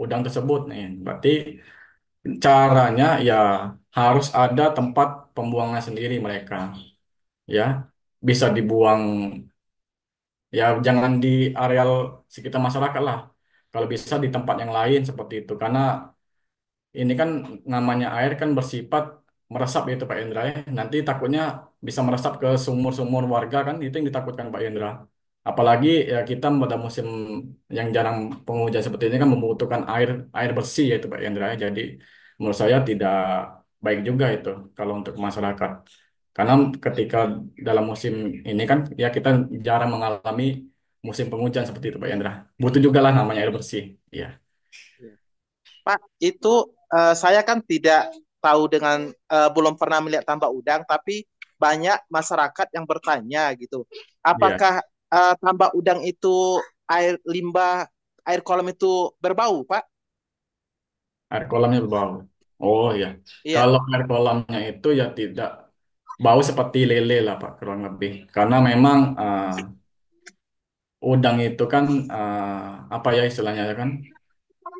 udang tersebut nih. Berarti caranya ya harus ada tempat pembuangan sendiri mereka ya. Bisa dibuang Ya jangan di areal sekitar masyarakat lah. Kalau bisa di tempat yang lain seperti itu. Karena ini kan namanya air kan bersifat meresap itu Pak Indra ya. Nanti takutnya bisa meresap ke sumur-sumur warga kan itu yang ditakutkan Pak Indra. Apalagi ya kita pada musim yang jarang penghujan seperti ini kan membutuhkan air air bersih ya itu Pak Indra ya. Jadi menurut saya tidak baik juga itu kalau untuk masyarakat. Karena ketika dalam musim ini kan ya kita jarang mengalami musim penghujan seperti itu Pak Indra. Butuh juga lah namanya air bersih. Ya. Pak, itu saya kan tidak tahu dengan belum pernah melihat tambak udang, tapi banyak masyarakat yang bertanya gitu, Iya. apakah tambak udang itu air limbah air kolam itu berbau, Pak? Air kolamnya berbau. Oh ya, Iya. kalau air kolamnya itu ya tidak bau seperti lele lah Pak kurang lebih. Karena memang udang itu kan apa ya istilahnya kan.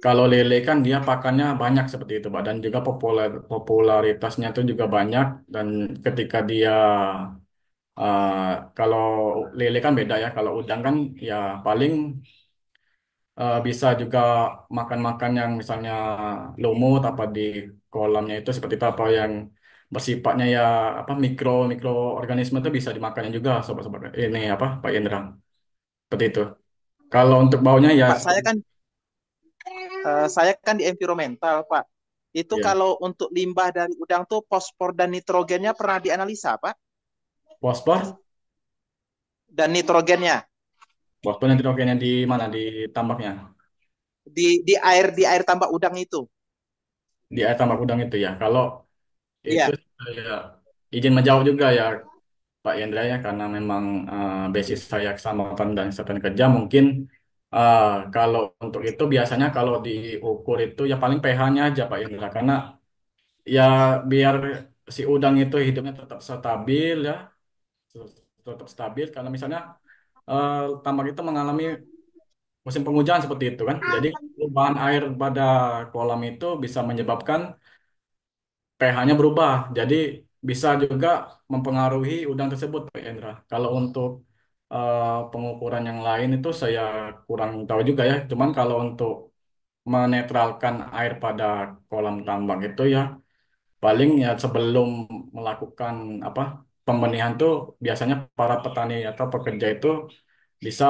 Kalau lele kan dia pakannya banyak seperti itu Pak dan juga popularitasnya itu juga banyak dan ketika dia uh, kalau lele kan beda ya. Kalau udang kan ya paling bisa juga makan-makan yang misalnya lumut apa di kolamnya itu seperti itu apa yang bersifatnya ya apa mikroorganisme itu bisa dimakannya juga sobat-sobat ini apa Pak Indra seperti itu. Kalau untuk baunya ya Pak, saya kan di environmental, Pak. Itu ya kalau untuk limbah dari udang tuh fosfor dan nitrogennya pernah dianalisa, Pak? fosfor Dan nitrogennya fosfor dan nitrogennya di mana di tambaknya di air tambak udang itu. di air tambak udang itu ya. Kalau itu Iya. saya izin menjawab juga ya Pak Yendra ya karena memang basis saya keselamatan dan kesehatan kerja mungkin uh, kalau untuk itu biasanya kalau diukur itu ya paling pH-nya aja Pak Yendra karena ya biar si udang itu hidupnya tetap stabil ya tetap stabil karena misalnya uh, tambak itu mengalami musim penghujan seperti itu kan jadi perubahan air pada kolam itu bisa menyebabkan pH-nya berubah. Jadi bisa juga mempengaruhi udang tersebut, Pak Endra. Kalau untuk pengukuran yang lain itu saya kurang tahu juga ya. Cuman kalau untuk menetralkan air pada kolam tambang itu ya paling ya sebelum melakukan apa pembenihan tuh biasanya para petani atau pekerja itu bisa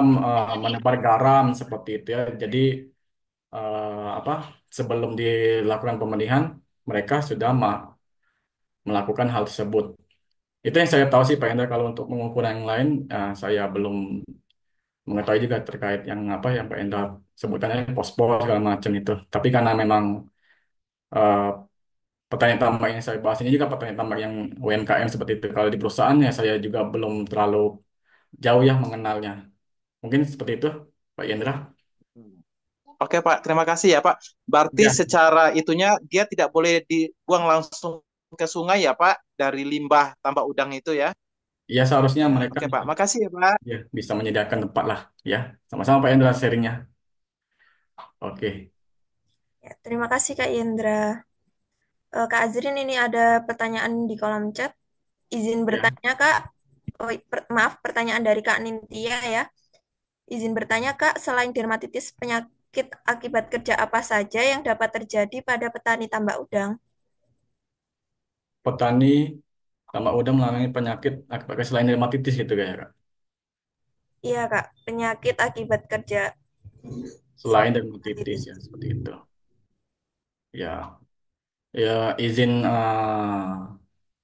menebar garam seperti itu ya. Jadi apa sebelum dilakukan pembenihan mereka sudah melakukan hal tersebut. Itu yang saya tahu sih Pak Hendra. Kalau untuk mengukur yang lain, saya belum mengetahui juga terkait yang apa yang Pak Hendra sebutannya pospor segala macam itu. Tapi karena memang eh, petani tambak yang saya bahas ini juga petani tambak yang UMKM seperti itu. Kalau di perusahaan ya saya juga belum terlalu jauh ya mengenalnya. Mungkin seperti itu Pak Hendra. Oke Pak, terima kasih ya Pak. Berarti Ya, secara itunya dia tidak boleh dibuang langsung ke sungai ya Pak, dari limbah tambak udang itu ya. ya seharusnya Ya, mereka oke Pak, makasih ya Pak. ya bisa menyediakan tempat lah ya. Sama-sama Pak Hendra sharingnya. Oke. Ya, terima kasih Kak Yendra. Kak Azrin ini ada pertanyaan di kolom chat. Izin Ya. bertanya Kak. Oh, maaf, pertanyaan dari Kak Nintia ya. Izin bertanya Kak, selain dermatitis, penyakit akibat kerja apa saja yang dapat terjadi pada petani tambak udang? Petani sama udah mengalami penyakit akibat selain dermatitis gitu kayak Kak. Iya Kak, penyakit akibat kerja Selain selain dermatitis dermatitis. ya seperti itu. Ya, ya izin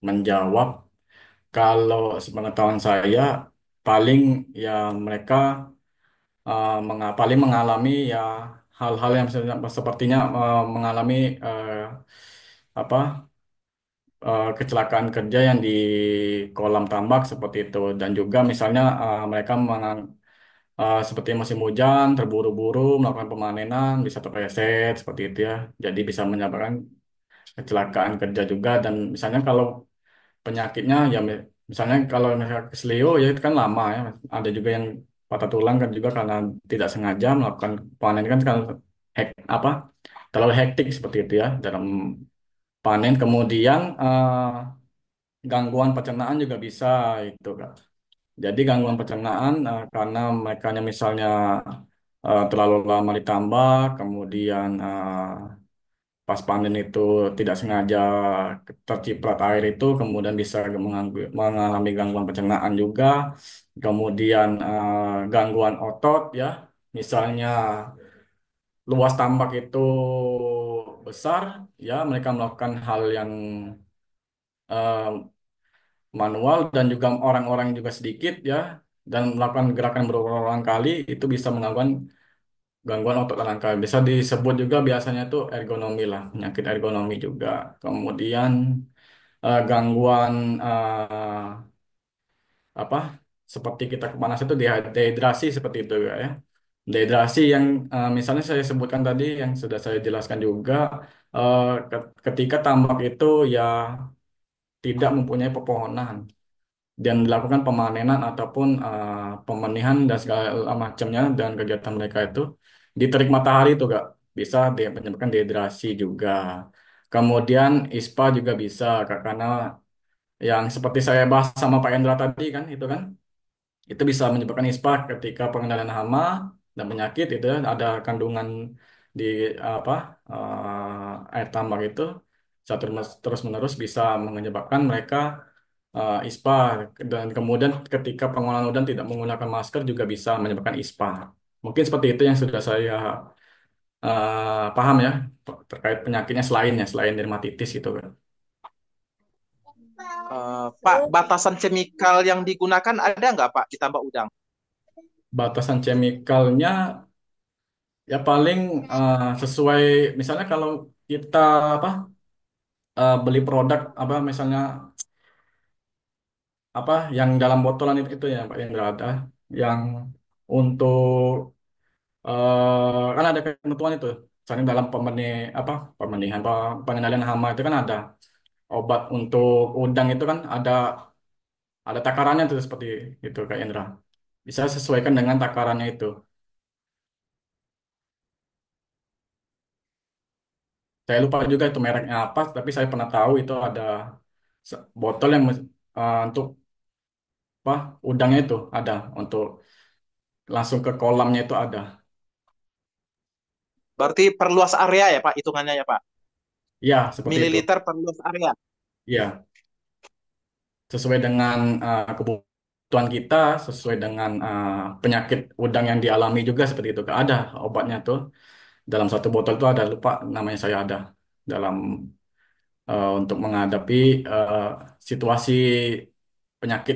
menjawab kalau sepengetahuan saya paling ya mereka paling mengalami ya hal-hal yang sepertinya mengalami apa kecelakaan kerja yang di kolam tambak seperti itu dan juga misalnya mereka seperti musim hujan, terburu-buru melakukan pemanenan, bisa terpeleset seperti itu ya. Jadi bisa menyebabkan kecelakaan kerja juga dan misalnya kalau penyakitnya ya misalnya kalau misalnya keselio ya itu kan lama ya. Ada juga yang patah tulang kan juga karena tidak sengaja melakukan panen kan kalau apa terlalu hektik seperti itu ya dalam panen. Kemudian gangguan pencernaan juga bisa itu Kak. Jadi gangguan pencernaan karena mereka misalnya terlalu lama ditambak, kemudian pas panen itu tidak sengaja terciprat air itu, kemudian bisa mengalami gangguan pencernaan juga, kemudian gangguan otot ya, misalnya luas tambak itu besar, ya mereka melakukan hal yang eh, manual dan juga orang-orang juga sedikit ya, dan melakukan gerakan berulang kali itu bisa mengganggu gangguan otot dan langkah. Bisa disebut juga biasanya itu ergonomi lah, penyakit ergonomi juga. Kemudian gangguan apa seperti kita kepanasan itu dehidrasi seperti itu ya. Dehidrasi yang misalnya saya sebutkan tadi yang sudah saya jelaskan juga ketika tambak itu ya tidak mempunyai pepohonan dan dilakukan pemanenan ataupun pemenihan dan segala macamnya dan kegiatan mereka itu di terik matahari itu gak bisa menyebabkan dehidrasi juga. Kemudian ISPA juga bisa Kak, karena yang seperti saya bahas sama Pak Endra tadi kan itu bisa menyebabkan ISPA ketika pengendalian hama dan penyakit itu ya, ada kandungan di apa air tambak itu terus menerus bisa menyebabkan mereka ISPA dan kemudian ketika pengolahan udang tidak menggunakan masker juga bisa menyebabkan ISPA. Mungkin seperti itu yang sudah saya paham ya terkait penyakitnya selain dermatitis itu kan. Pak, batasan chemical yang digunakan ada nggak Pak di tambak udang? Batasan chemicalnya ya paling sesuai misalnya kalau kita apa beli produk apa misalnya apa yang dalam botolan itu ya Pak Indra ada yang untuk kan ada ketentuan itu misalnya dalam apa pemenihan pengendalian hama itu kan ada obat untuk udang itu kan ada takarannya tuh seperti itu Kak Indra bisa sesuaikan dengan takarannya itu. Saya lupa juga itu mereknya apa, tapi saya pernah tahu itu ada botol yang untuk apa udangnya itu ada untuk langsung ke kolamnya itu ada. Berarti perluas area ya Pak, hitungannya ya Pak. Ya, seperti itu. Mililiter perluas area. Ya, sesuai dengan kebutuhan kita, sesuai dengan penyakit udang yang dialami juga seperti itu. Ada obatnya tuh dalam satu botol itu ada lupa namanya saya ada dalam untuk menghadapi eh, situasi penyakit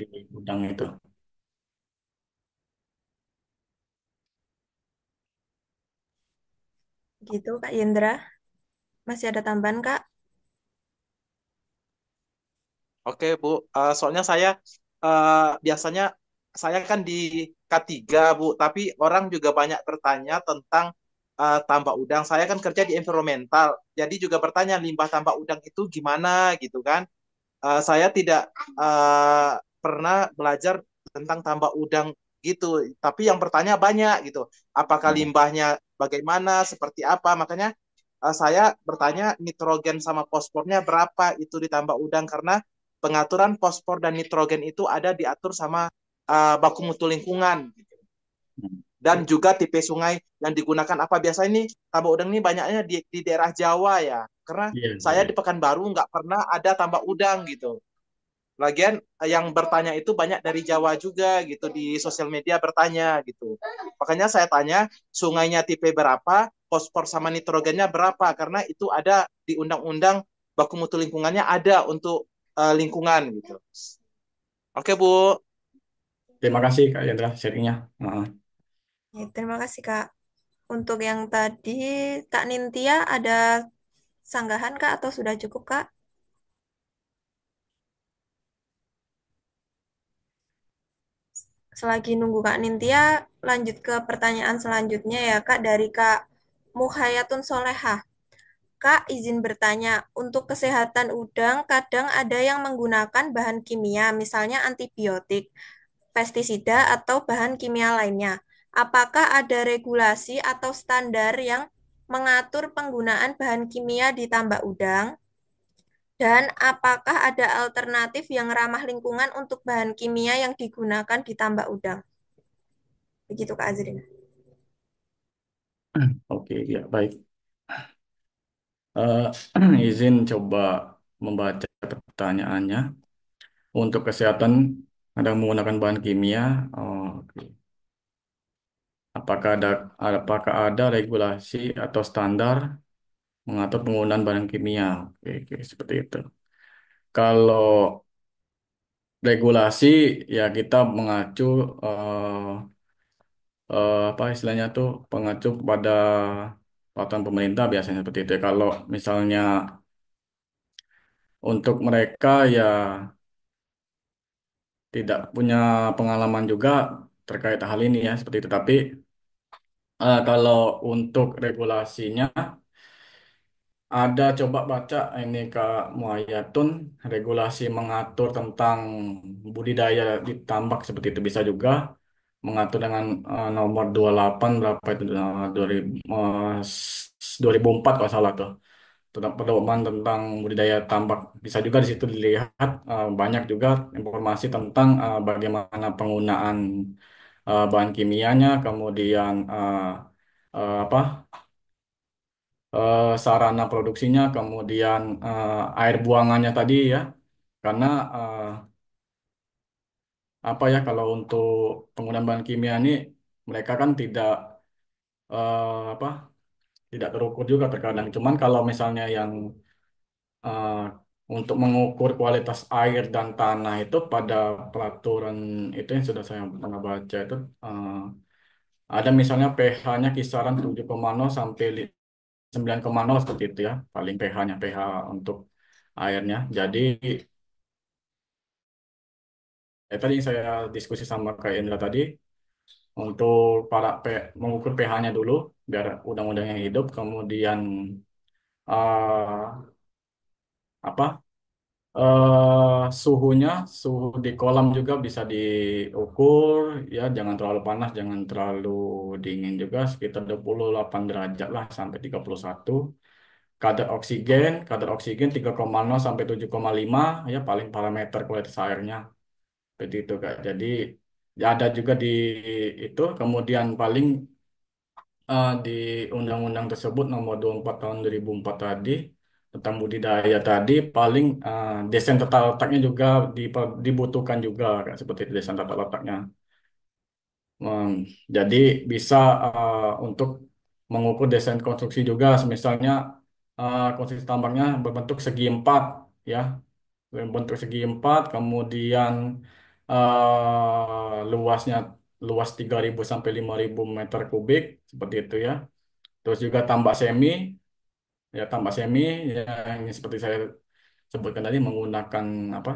di udang itu. Gitu, Kak Yendra. Masih ada tambahan, Kak? Oke Bu, soalnya saya biasanya saya kan di K3 Bu, tapi orang juga banyak bertanya tentang tambak udang. Saya kan kerja di environmental, jadi juga bertanya limbah tambak udang itu gimana gitu kan. Saya tidak pernah belajar tentang tambak udang gitu, tapi yang bertanya banyak gitu. Apakah Oh, limbahnya bagaimana, seperti apa? Makanya saya bertanya nitrogen sama fosfornya berapa itu ditambah udang karena pengaturan fosfor dan nitrogen itu ada diatur sama baku mutu lingkungan dan oke. juga tipe sungai yang digunakan apa biasa ini tambak udang ini banyaknya di daerah Jawa ya karena Iya, saya iya. di Pekanbaru nggak pernah ada tambak udang gitu. Lagian yang bertanya itu banyak dari Jawa juga gitu di sosial media bertanya gitu. Makanya saya tanya sungainya tipe berapa, fosfor sama nitrogennya berapa karena itu ada di undang-undang baku mutu lingkungannya ada untuk lingkungan gitu. Oke Bu. Terima kasih Kak Yandra sharingnya. Heeh. Ya, terima kasih, Kak. Untuk yang tadi, Kak Nintia ada sanggahan, Kak, atau sudah cukup, Kak? Selagi nunggu Kak Nintia, lanjut ke pertanyaan selanjutnya ya, Kak, dari Kak Muhayatun Solehah. Kak, izin bertanya, untuk kesehatan udang, kadang ada yang menggunakan bahan kimia, misalnya antibiotik, pestisida, atau bahan kimia lainnya. Apakah ada regulasi atau standar yang mengatur penggunaan bahan kimia di tambak udang? Dan apakah ada alternatif yang ramah lingkungan untuk bahan kimia yang digunakan di tambak udang? Begitu Kak Azrina. Oke, ya baik. Eh, izin coba membaca pertanyaannya. Untuk kesehatan ada menggunakan bahan kimia. Oh, oke. Apakah ada regulasi atau standar mengatur penggunaan bahan kimia? Oke, oke, seperti itu. Kalau regulasi ya kita mengacu apa istilahnya tuh pengacu pada peraturan pemerintah biasanya seperti itu. Kalau misalnya untuk mereka ya tidak punya pengalaman juga terkait hal ini ya seperti itu. Tapi kalau untuk regulasinya ada coba baca ini Kak Muayatun regulasi mengatur tentang budidaya di tambak seperti itu bisa juga mengatur dengan nomor 28 berapa itu 2000, 2004 kalau salah tuh tentang pedoman tentang budidaya tambak bisa juga di situ dilihat banyak juga informasi tentang bagaimana penggunaan bahan kimianya kemudian apa sarana produksinya kemudian air buangannya tadi ya karena eh, apa ya kalau untuk penggunaan bahan kimia ini mereka kan tidak apa tidak terukur juga terkadang. Cuman kalau misalnya yang eh, untuk mengukur kualitas air dan tanah itu pada peraturan itu yang sudah saya pernah baca itu eh, ada misalnya pH-nya kisaran 7,0 sampai 9,0 seperti itu ya, paling pH-nya pH untuk airnya. Jadi tadi yang saya diskusi sama Kak Indra tadi untuk mengukur pH-nya dulu biar udang-udangnya hidup, kemudian eh, apa suhunya, suhu di kolam juga bisa diukur ya, jangan terlalu panas, jangan terlalu dingin juga, sekitar 28 derajat lah sampai 31. Kadar oksigen 3,0 sampai 7,5 ya paling parameter kualitas airnya. Seperti itu Kak. Jadi ya ada juga di itu, kemudian paling di undang-undang tersebut nomor 24 tahun 2004 tadi tentang budidaya tadi paling desain tata letaknya juga dibutuhkan juga Kak, seperti itu desain tata letaknya. Hmm, jadi bisa untuk mengukur desain konstruksi juga, misalnya konstruksi tambangnya berbentuk segi empat ya, berbentuk segi empat, kemudian luasnya luas 3.000 sampai 5.000 meter kubik seperti itu ya. Terus juga tambak semi ya, yang seperti saya sebutkan tadi menggunakan apa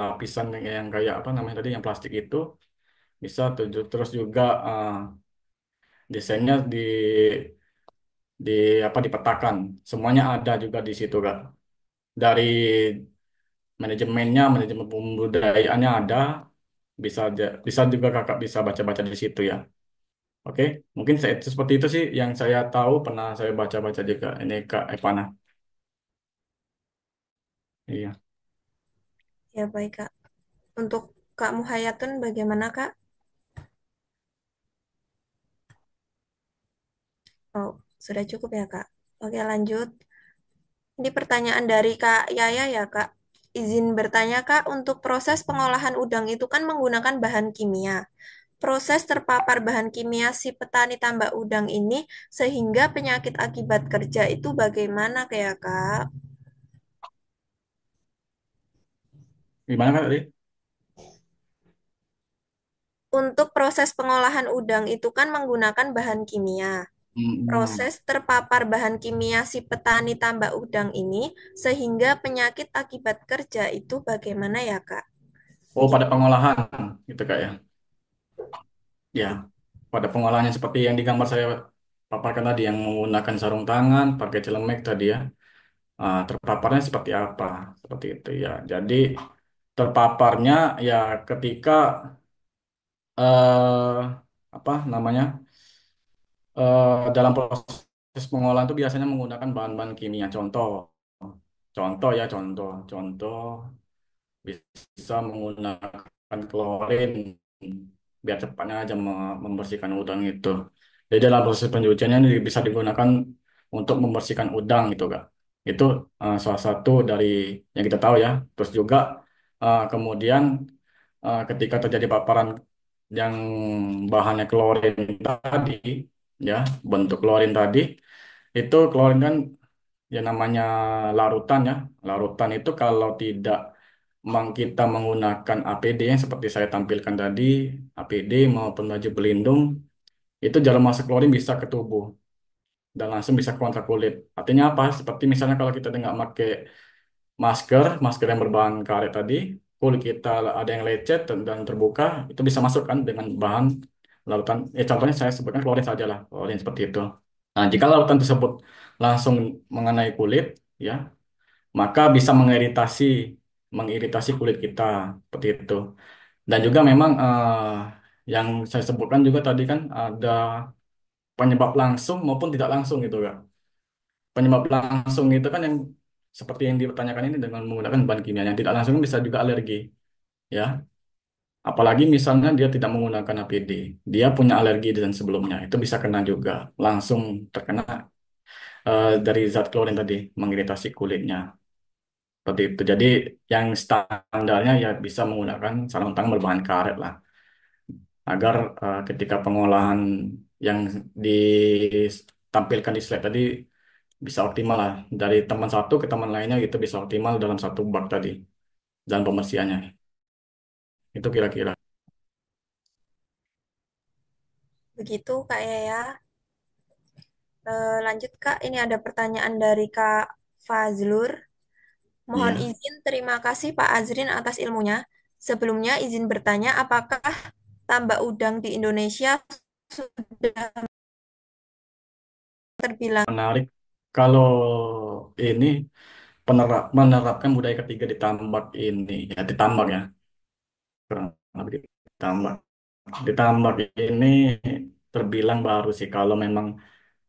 lapisan yang kayak apa namanya tadi yang plastik itu bisa terus juga desainnya di apa dipetakan semuanya ada juga di situ Kak dari manajemen pembudayaannya ada bisa juga Kakak bisa baca-baca di situ ya. Oke, mungkin seperti itu sih yang saya tahu pernah saya baca-baca juga ini Kak Epana. Iya. Ya baik Kak. Untuk Kak Muhayatun bagaimana Kak? Oh, sudah cukup ya Kak. Oke lanjut. Ini pertanyaan dari Kak Yaya ya Kak. Izin bertanya Kak, untuk proses pengolahan udang itu kan menggunakan bahan kimia. Proses terpapar bahan kimia si petani tambak udang ini sehingga penyakit akibat kerja itu bagaimana kayak Kak? Gimana Kak tadi? Untuk proses pengolahan udang itu kan menggunakan bahan kimia. Hmm. Proses terpapar bahan kimia si petani tambak udang ini sehingga penyakit akibat kerja itu bagaimana ya Kak? Oh, Begitu. pada pengolahan gitu Kak ya. Ya, pada pengolahannya seperti yang di gambar saya paparkan tadi yang menggunakan sarung tangan, pakai celemek tadi ya. Terpaparnya seperti apa? Seperti itu ya. Jadi terpaparnya ya ketika eh apa namanya? Dalam proses pengolahan itu biasanya menggunakan bahan-bahan kimia. Contoh, contoh ya, contoh bisa menggunakan klorin biar cepatnya aja membersihkan udang itu. Jadi dalam proses pencuciannya ini bisa digunakan untuk membersihkan udang gitu kak. Itu salah satu dari yang kita tahu ya. Terus juga kemudian ketika terjadi paparan yang bahannya klorin tadi, ya bentuk klorin tadi, itu klorin kan ya namanya larutan ya. Larutan itu kalau tidak kita menggunakan APD yang seperti saya tampilkan tadi, APD maupun baju pelindung, itu jarum masuk klorin bisa ke tubuh dan langsung bisa ke kontak kulit. Artinya apa? Seperti misalnya kalau kita nggak pakai masker yang berbahan karet tadi, kulit kita ada yang lecet dan terbuka, itu bisa masuk kan dengan bahan larutan. Contohnya saya sebutkan klorin saja lah, klorin seperti itu. Nah, jika larutan tersebut langsung mengenai kulit, ya, maka bisa mengiritasi kulit kita seperti itu. Dan juga memang yang saya sebutkan juga tadi kan ada penyebab langsung maupun tidak langsung gitu kan. Penyebab langsung itu kan yang seperti yang dipertanyakan ini dengan menggunakan bahan kimia. Yang tidak langsung bisa juga alergi, ya. Apalagi misalnya dia tidak menggunakan APD, dia punya alergi dan sebelumnya itu bisa kena juga langsung terkena dari zat klorin tadi mengiritasi kulitnya. Seperti itu. Jadi yang standarnya ya bisa menggunakan sarung tangan berbahan karet lah, agar ketika pengolahan yang ditampilkan di slide tadi bisa optimal lah dari teman satu ke teman lainnya itu bisa optimal dalam satu bak tadi dan pembersihannya itu kira-kira. Begitu Kak Yaya. Lanjut Kak, ini ada pertanyaan dari Kak Fazlur. Mohon Iya. izin, terima kasih Pak Azrin atas ilmunya. Sebelumnya izin bertanya, apakah tambak udang di Indonesia sudah terbilang Menarik kalau ini menerapkan budaya ketiga ditambak ini ya ditambak ya kurang lebih ditambak ditambak ini terbilang baru sih kalau memang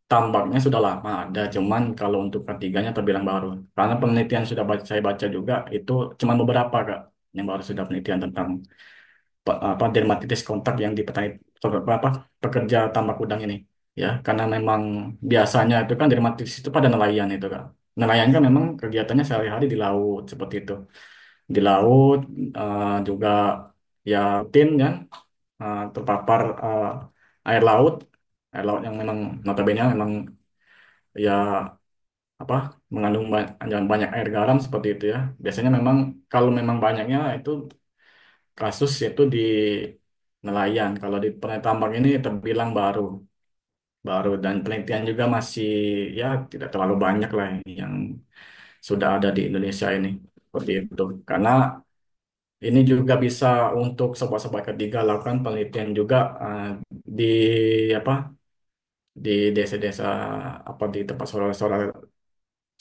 tambaknya sudah lama ada, cuman kalau untuk ketiganya terbilang baru. Karena penelitian sudah saya baca juga itu cuman beberapa Kak yang baru sudah penelitian tentang apa dermatitis kontak yang di petani apa pekerja tambak udang ini. Ya, karena memang biasanya itu kan dermatitis itu pada nelayan itu Kak. Nelayan kan memang kegiatannya sehari-hari di laut seperti itu. Di laut juga ya rutin kan terpapar air air laut yang memang notabene memang ya apa mengandung banyak air garam seperti itu ya. Biasanya memang kalau memang banyaknya itu kasus itu di nelayan. Kalau di tambang ini terbilang baru dan penelitian juga masih ya tidak terlalu banyak lah yang sudah ada di Indonesia ini seperti itu. Karena ini juga bisa untuk sobat-sobat ketiga lakukan penelitian juga di apa di desa-desa apa di tempat saudara-saudara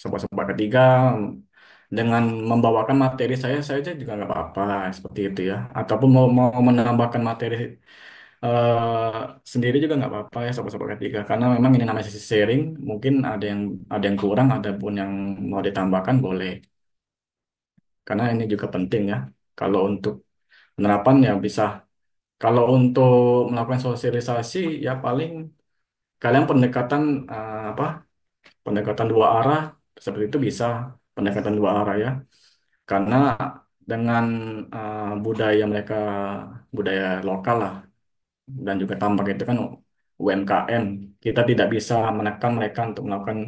sobat-sobat ketiga dengan membawakan materi saya aja juga nggak apa-apa seperti itu ya ataupun mau menambahkan materi sendiri juga nggak apa-apa ya sobat-sobat ketiga karena memang ini namanya sesi sharing mungkin ada yang kurang ada pun yang mau ditambahkan boleh karena ini juga penting ya kalau untuk penerapan ya bisa kalau untuk melakukan sosialisasi ya paling kalian pendekatan apa pendekatan dua arah seperti itu bisa pendekatan dua arah ya karena dengan budaya mereka budaya lokal lah dan juga tambak itu kan UMKM kita tidak bisa menekan mereka untuk melakukan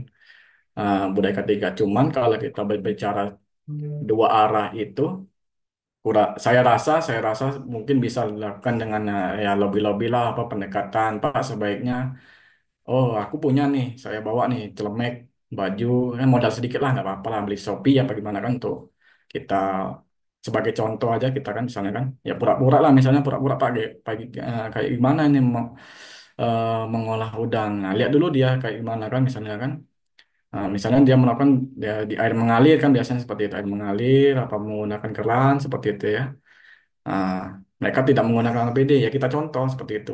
budaya ketiga cuman kalau kita berbicara dua arah itu saya rasa mungkin bisa dilakukan dengan ya lobby-lobby lah apa pendekatan Pak sebaiknya oh, aku punya nih, saya bawa nih celemek, baju, kan modal sedikit lah, nggak apa-apa lah beli Shopee apa gimana kan tuh. Kita sebagai contoh aja kita kan misalnya kan, ya pura-pura lah misalnya pura-pura kayak gimana ini mengolah udang. Nah, lihat dulu dia kayak gimana kan misalnya kan. Nah, misalnya dia melakukan dia di air mengalir kan biasanya seperti itu air mengalir apa menggunakan keran seperti itu ya. Nah, mereka tidak menggunakan APD, ya kita contoh seperti itu.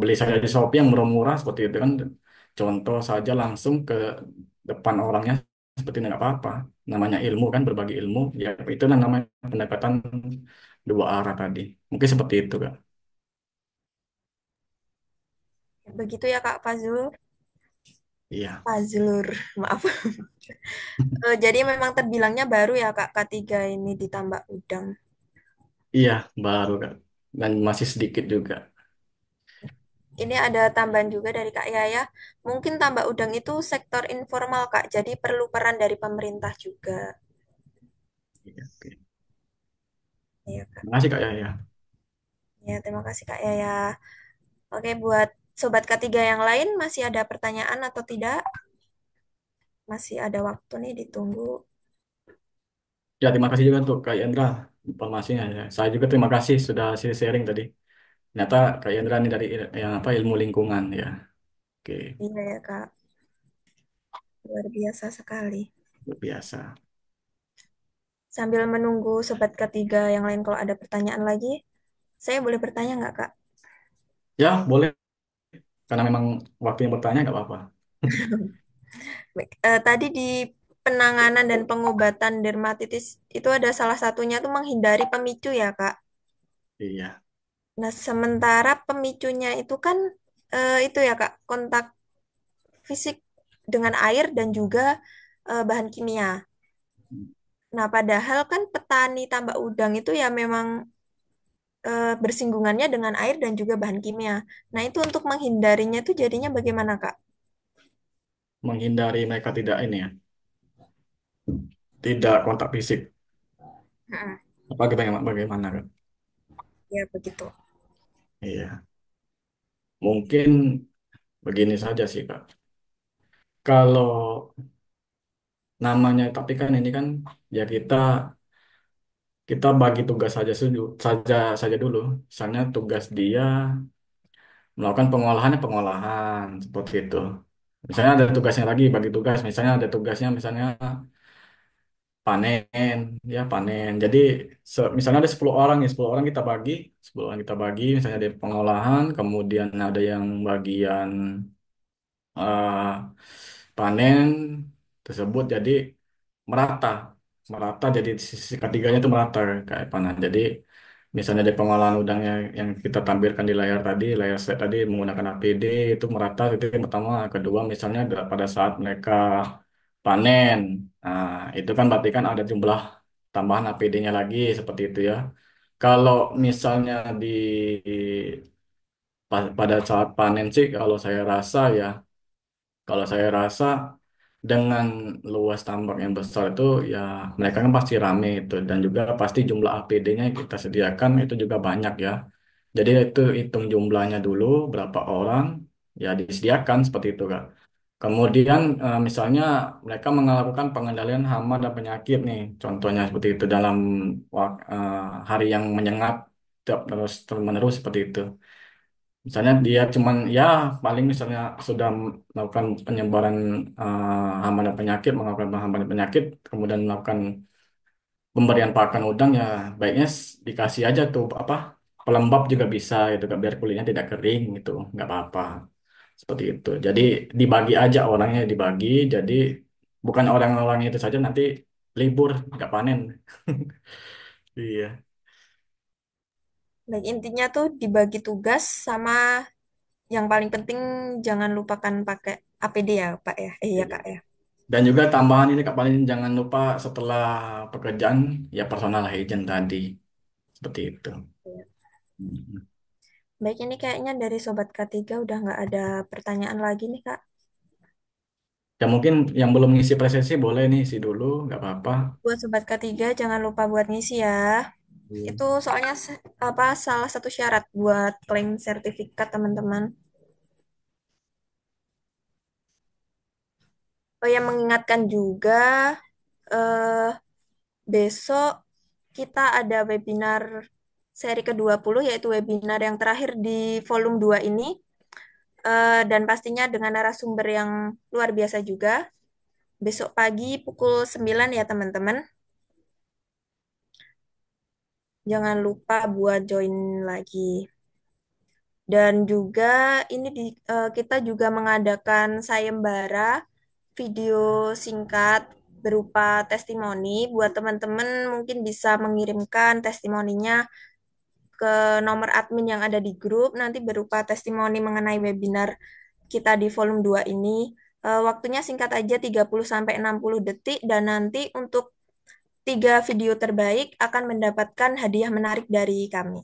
Beli saja di Shopee yang murah-murah seperti itu kan. Contoh saja langsung ke depan orangnya seperti itu nggak apa-apa. Namanya ilmu kan, berbagi ilmu, ya itu namanya pendekatan dua arah tadi. Mungkin seperti itu Kak. Begitu ya Kak Fazlur. Iya, Fazlur, maaf. Jadi memang terbilangnya baru ya Kak K3 ini ditambah udang. iya baru Kak. Dan masih sedikit juga. Ini ada tambahan juga dari Kak Yaya. Mungkin tambah udang itu sektor informal Kak, jadi perlu peran dari pemerintah juga. Iya, oke. Iya Kak. Terima kasih Kak ya. Ya. Ya, terima kasih Kak Yaya. Oke, buat sobat ketiga yang lain masih ada pertanyaan atau tidak? Masih ada waktu nih ditunggu. Ya, terima kasih juga untuk Kak Yendra informasinya ya. Saya juga terima kasih sudah sharing tadi. Ternyata Kak Yendra ini dari yang apa ilmu lingkungan ya. Oke, Iya ya Kak, luar biasa sekali. luar biasa. Sambil menunggu sobat ketiga yang lain kalau ada pertanyaan lagi, saya boleh bertanya nggak Kak? Ya, boleh. Karena memang waktunya bertanya nggak apa-apa. Baik, tadi di penanganan dan pengobatan dermatitis itu ada salah satunya tuh menghindari pemicu ya Kak. Iya. Nah, sementara pemicunya itu kan itu ya Kak, kontak fisik dengan air dan juga bahan kimia. Nah, padahal kan petani tambak udang itu ya memang bersinggungannya dengan air dan juga bahan kimia. Nah, itu untuk menghindarinya itu jadinya bagaimana, Kak? Menghindari mereka tidak ini ya, tidak kontak fisik. Mm-mm. Apa bagaimana, bagaimana Kak? Ya, begitu. Iya. Mungkin begini saja sih Kak. Kalau namanya, tapi kan ini kan ya kita bagi tugas saja dulu. Misalnya tugas dia melakukan pengolahan ya pengolahan seperti itu. Misalnya ada tugasnya lagi, bagi tugas. Misalnya ada tugasnya misalnya panen, ya panen. Jadi misalnya ada 10 orang nih, 10 orang kita bagi, 10 orang kita bagi. Misalnya ada pengolahan, kemudian ada yang bagian eh, panen tersebut jadi merata, merata. Jadi sisi ketiganya itu merata kayak panen. Jadi misalnya dari pengolahan udangnya yang kita tampilkan di layar tadi, layar slide tadi menggunakan APD itu merata, itu yang pertama. Kedua, misalnya pada saat mereka panen, nah itu kan berarti kan ada jumlah tambahan APD-nya lagi seperti itu ya. Kalau misalnya pada saat panen sih, kalau saya rasa dengan luas tambak yang besar itu ya mereka kan pasti rame itu, dan juga pasti jumlah APD-nya yang kita sediakan itu juga banyak ya. Jadi itu hitung jumlahnya dulu berapa orang ya disediakan seperti itu Kak. Kemudian misalnya mereka melakukan pengendalian hama dan penyakit nih, contohnya seperti itu dalam hari yang menyengat terus menerus seperti itu. Misalnya dia cuman ya paling misalnya sudah melakukan penyebaran hama dan penyakit, melakukan hama dan penyakit, kemudian melakukan pemberian pakan udang ya baiknya dikasih aja tuh apa pelembab juga bisa gitu kan, biar kulitnya tidak kering gitu, nggak apa-apa seperti itu. Jadi dibagi aja orangnya, dibagi, jadi bukan orang-orang itu saja nanti libur nggak panen. Iya, Baik, intinya tuh dibagi tugas sama yang paling penting jangan lupakan pakai APD ya, Pak ya. Ya, iya. Kak ya. Dan juga tambahan ini Kak, paling jangan lupa setelah pekerjaan ya personal hygiene tadi. Seperti itu. Mhm. Baik, ini kayaknya dari sobat K3 udah nggak ada pertanyaan lagi nih, Kak. Ya mungkin yang belum ngisi presesi boleh nih isi dulu, nggak apa-apa. Buat sobat K3 jangan lupa buat ngisi ya. Iya. Itu soalnya apa salah satu syarat buat klaim sertifikat teman-teman. Oh ya, mengingatkan juga eh, besok kita ada webinar seri ke-20 yaitu webinar yang terakhir di volume 2 ini. Dan pastinya dengan narasumber yang luar biasa juga. Besok pagi pukul 9 ya teman-teman. Jangan lupa buat join lagi. Dan juga ini kita juga mengadakan sayembara video singkat. berupa testimoni. Buat teman-teman mungkin bisa mengirimkan testimoninya ke nomor admin yang ada di grup, nanti berupa testimoni mengenai webinar kita di volume 2 ini. Waktunya singkat aja 30-60 detik dan nanti untuk 3 video terbaik akan mendapatkan hadiah menarik dari kami.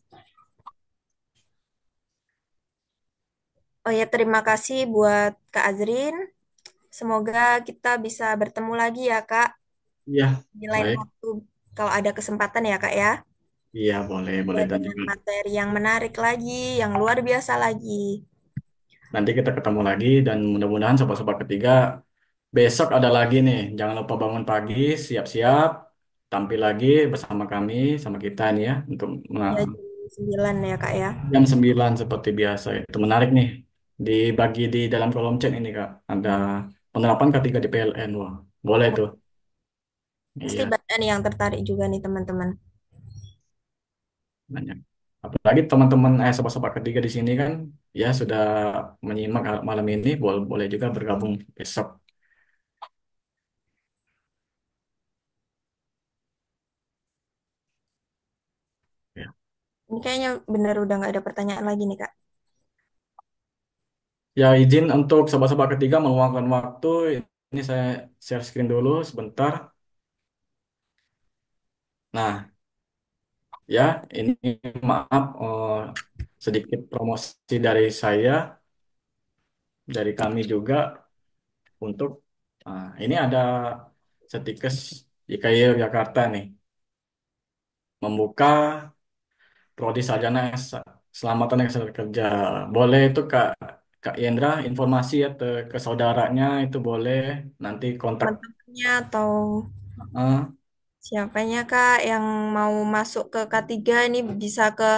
Oh ya, terima kasih buat Kak Azrin. Semoga kita bisa bertemu lagi ya, Kak, Iya, di lain baik. waktu kalau ada kesempatan ya, Kak ya. Iya, boleh, Ya, boleh. Dan dengan juga materi yang menarik lagi, yang luar biasa lagi. nanti kita ketemu lagi dan mudah-mudahan sobat-sobat ketiga besok ada lagi nih. Jangan lupa bangun pagi, siap-siap, tampil lagi bersama kami, sama kita nih ya, untuk Ya, jam 9 ya, Kak ya. jam 9 seperti biasa. Itu menarik nih. Dibagi di dalam kolom chat ini, Kak. Ada penerapan ketiga di PLN. Wah, boleh tuh. Pasti Iya, banyak nih yang tertarik juga nih teman-teman. banyak. Apalagi teman-teman sobat-sobat ketiga di sini kan ya sudah menyimak malam ini, boleh boleh juga bergabung besok. Ya. Ini kayaknya bener udah nggak ada pertanyaan lagi nih, Kak. Ya, izin untuk sobat-sobat ketiga meluangkan waktu. Ini saya share screen dulu sebentar. Nah, ya, ini maaf sedikit promosi dari saya, dari kami juga untuk ini ada Setikes YKY Jakarta nih membuka prodi sarjana Keselamatan yang Kesehatan Kerja. Boleh itu Kak Yendra informasi ya ke saudaranya itu boleh nanti kontak. Teman-temannya atau eh, siapanya, Kak, yang mau masuk ke K3 ini bisa ke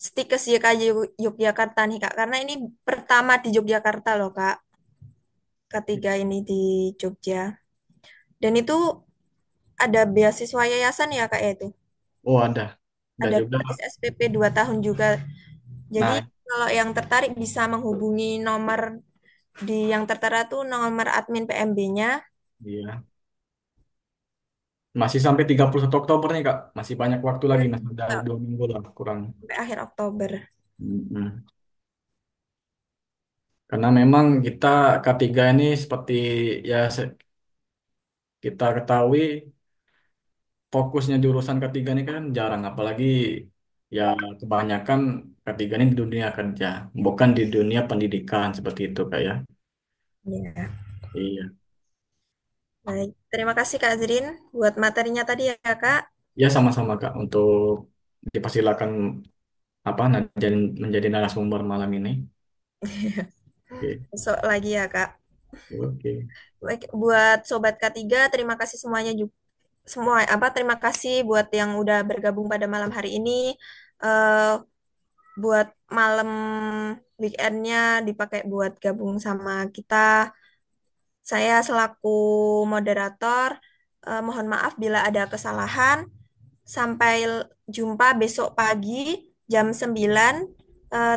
Stikes YKY Yogyakarta nih, Kak. Karena ini pertama di Yogyakarta loh, Kak. K3 ini di Jogja. Dan itu ada beasiswa yayasan ya, Kak, ya itu. oh ada dan Ada juga gratis SPP 2 tahun juga. Jadi nah kalau yang tertarik bisa menghubungi nomor di yang tertera tuh nomor admin PMB-nya. iya masih sampai 31 Oktober nih Kak. Masih banyak waktu lagi, masih ada Ya, 2 minggu lah kurang. sampai akhir Oktober. Mm-mm. Karena memang kita K3 ini seperti ya kita ketahui fokusnya jurusan K3 ini kan jarang, apalagi ya kebanyakan K3 ini di dunia kerja, bukan di dunia pendidikan seperti itu Kak ya. Ya. Iya, Baik, terima kasih Kak Zrin buat materinya tadi ya Kak. ya sama-sama Kak untuk dipersilakan apa menjadi narasumber malam ini. Oke, Besok lagi ya Kak. oke. Baik, buat Sobat K3, terima kasih semuanya juga. Semua apa terima kasih buat yang udah bergabung pada malam hari ini. Eh buat malam weekendnya dipakai buat gabung sama kita. Saya selaku moderator, mohon maaf bila ada kesalahan. Sampai jumpa besok pagi jam 9.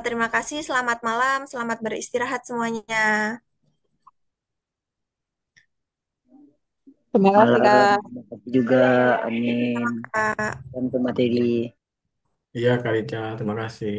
Terima kasih, selamat malam, selamat beristirahat semuanya. Terima kasih, Malam, Kak. terima kasih juga. Amin. Kak. Dan ke materi. Iya Kak Ica, terima kasih.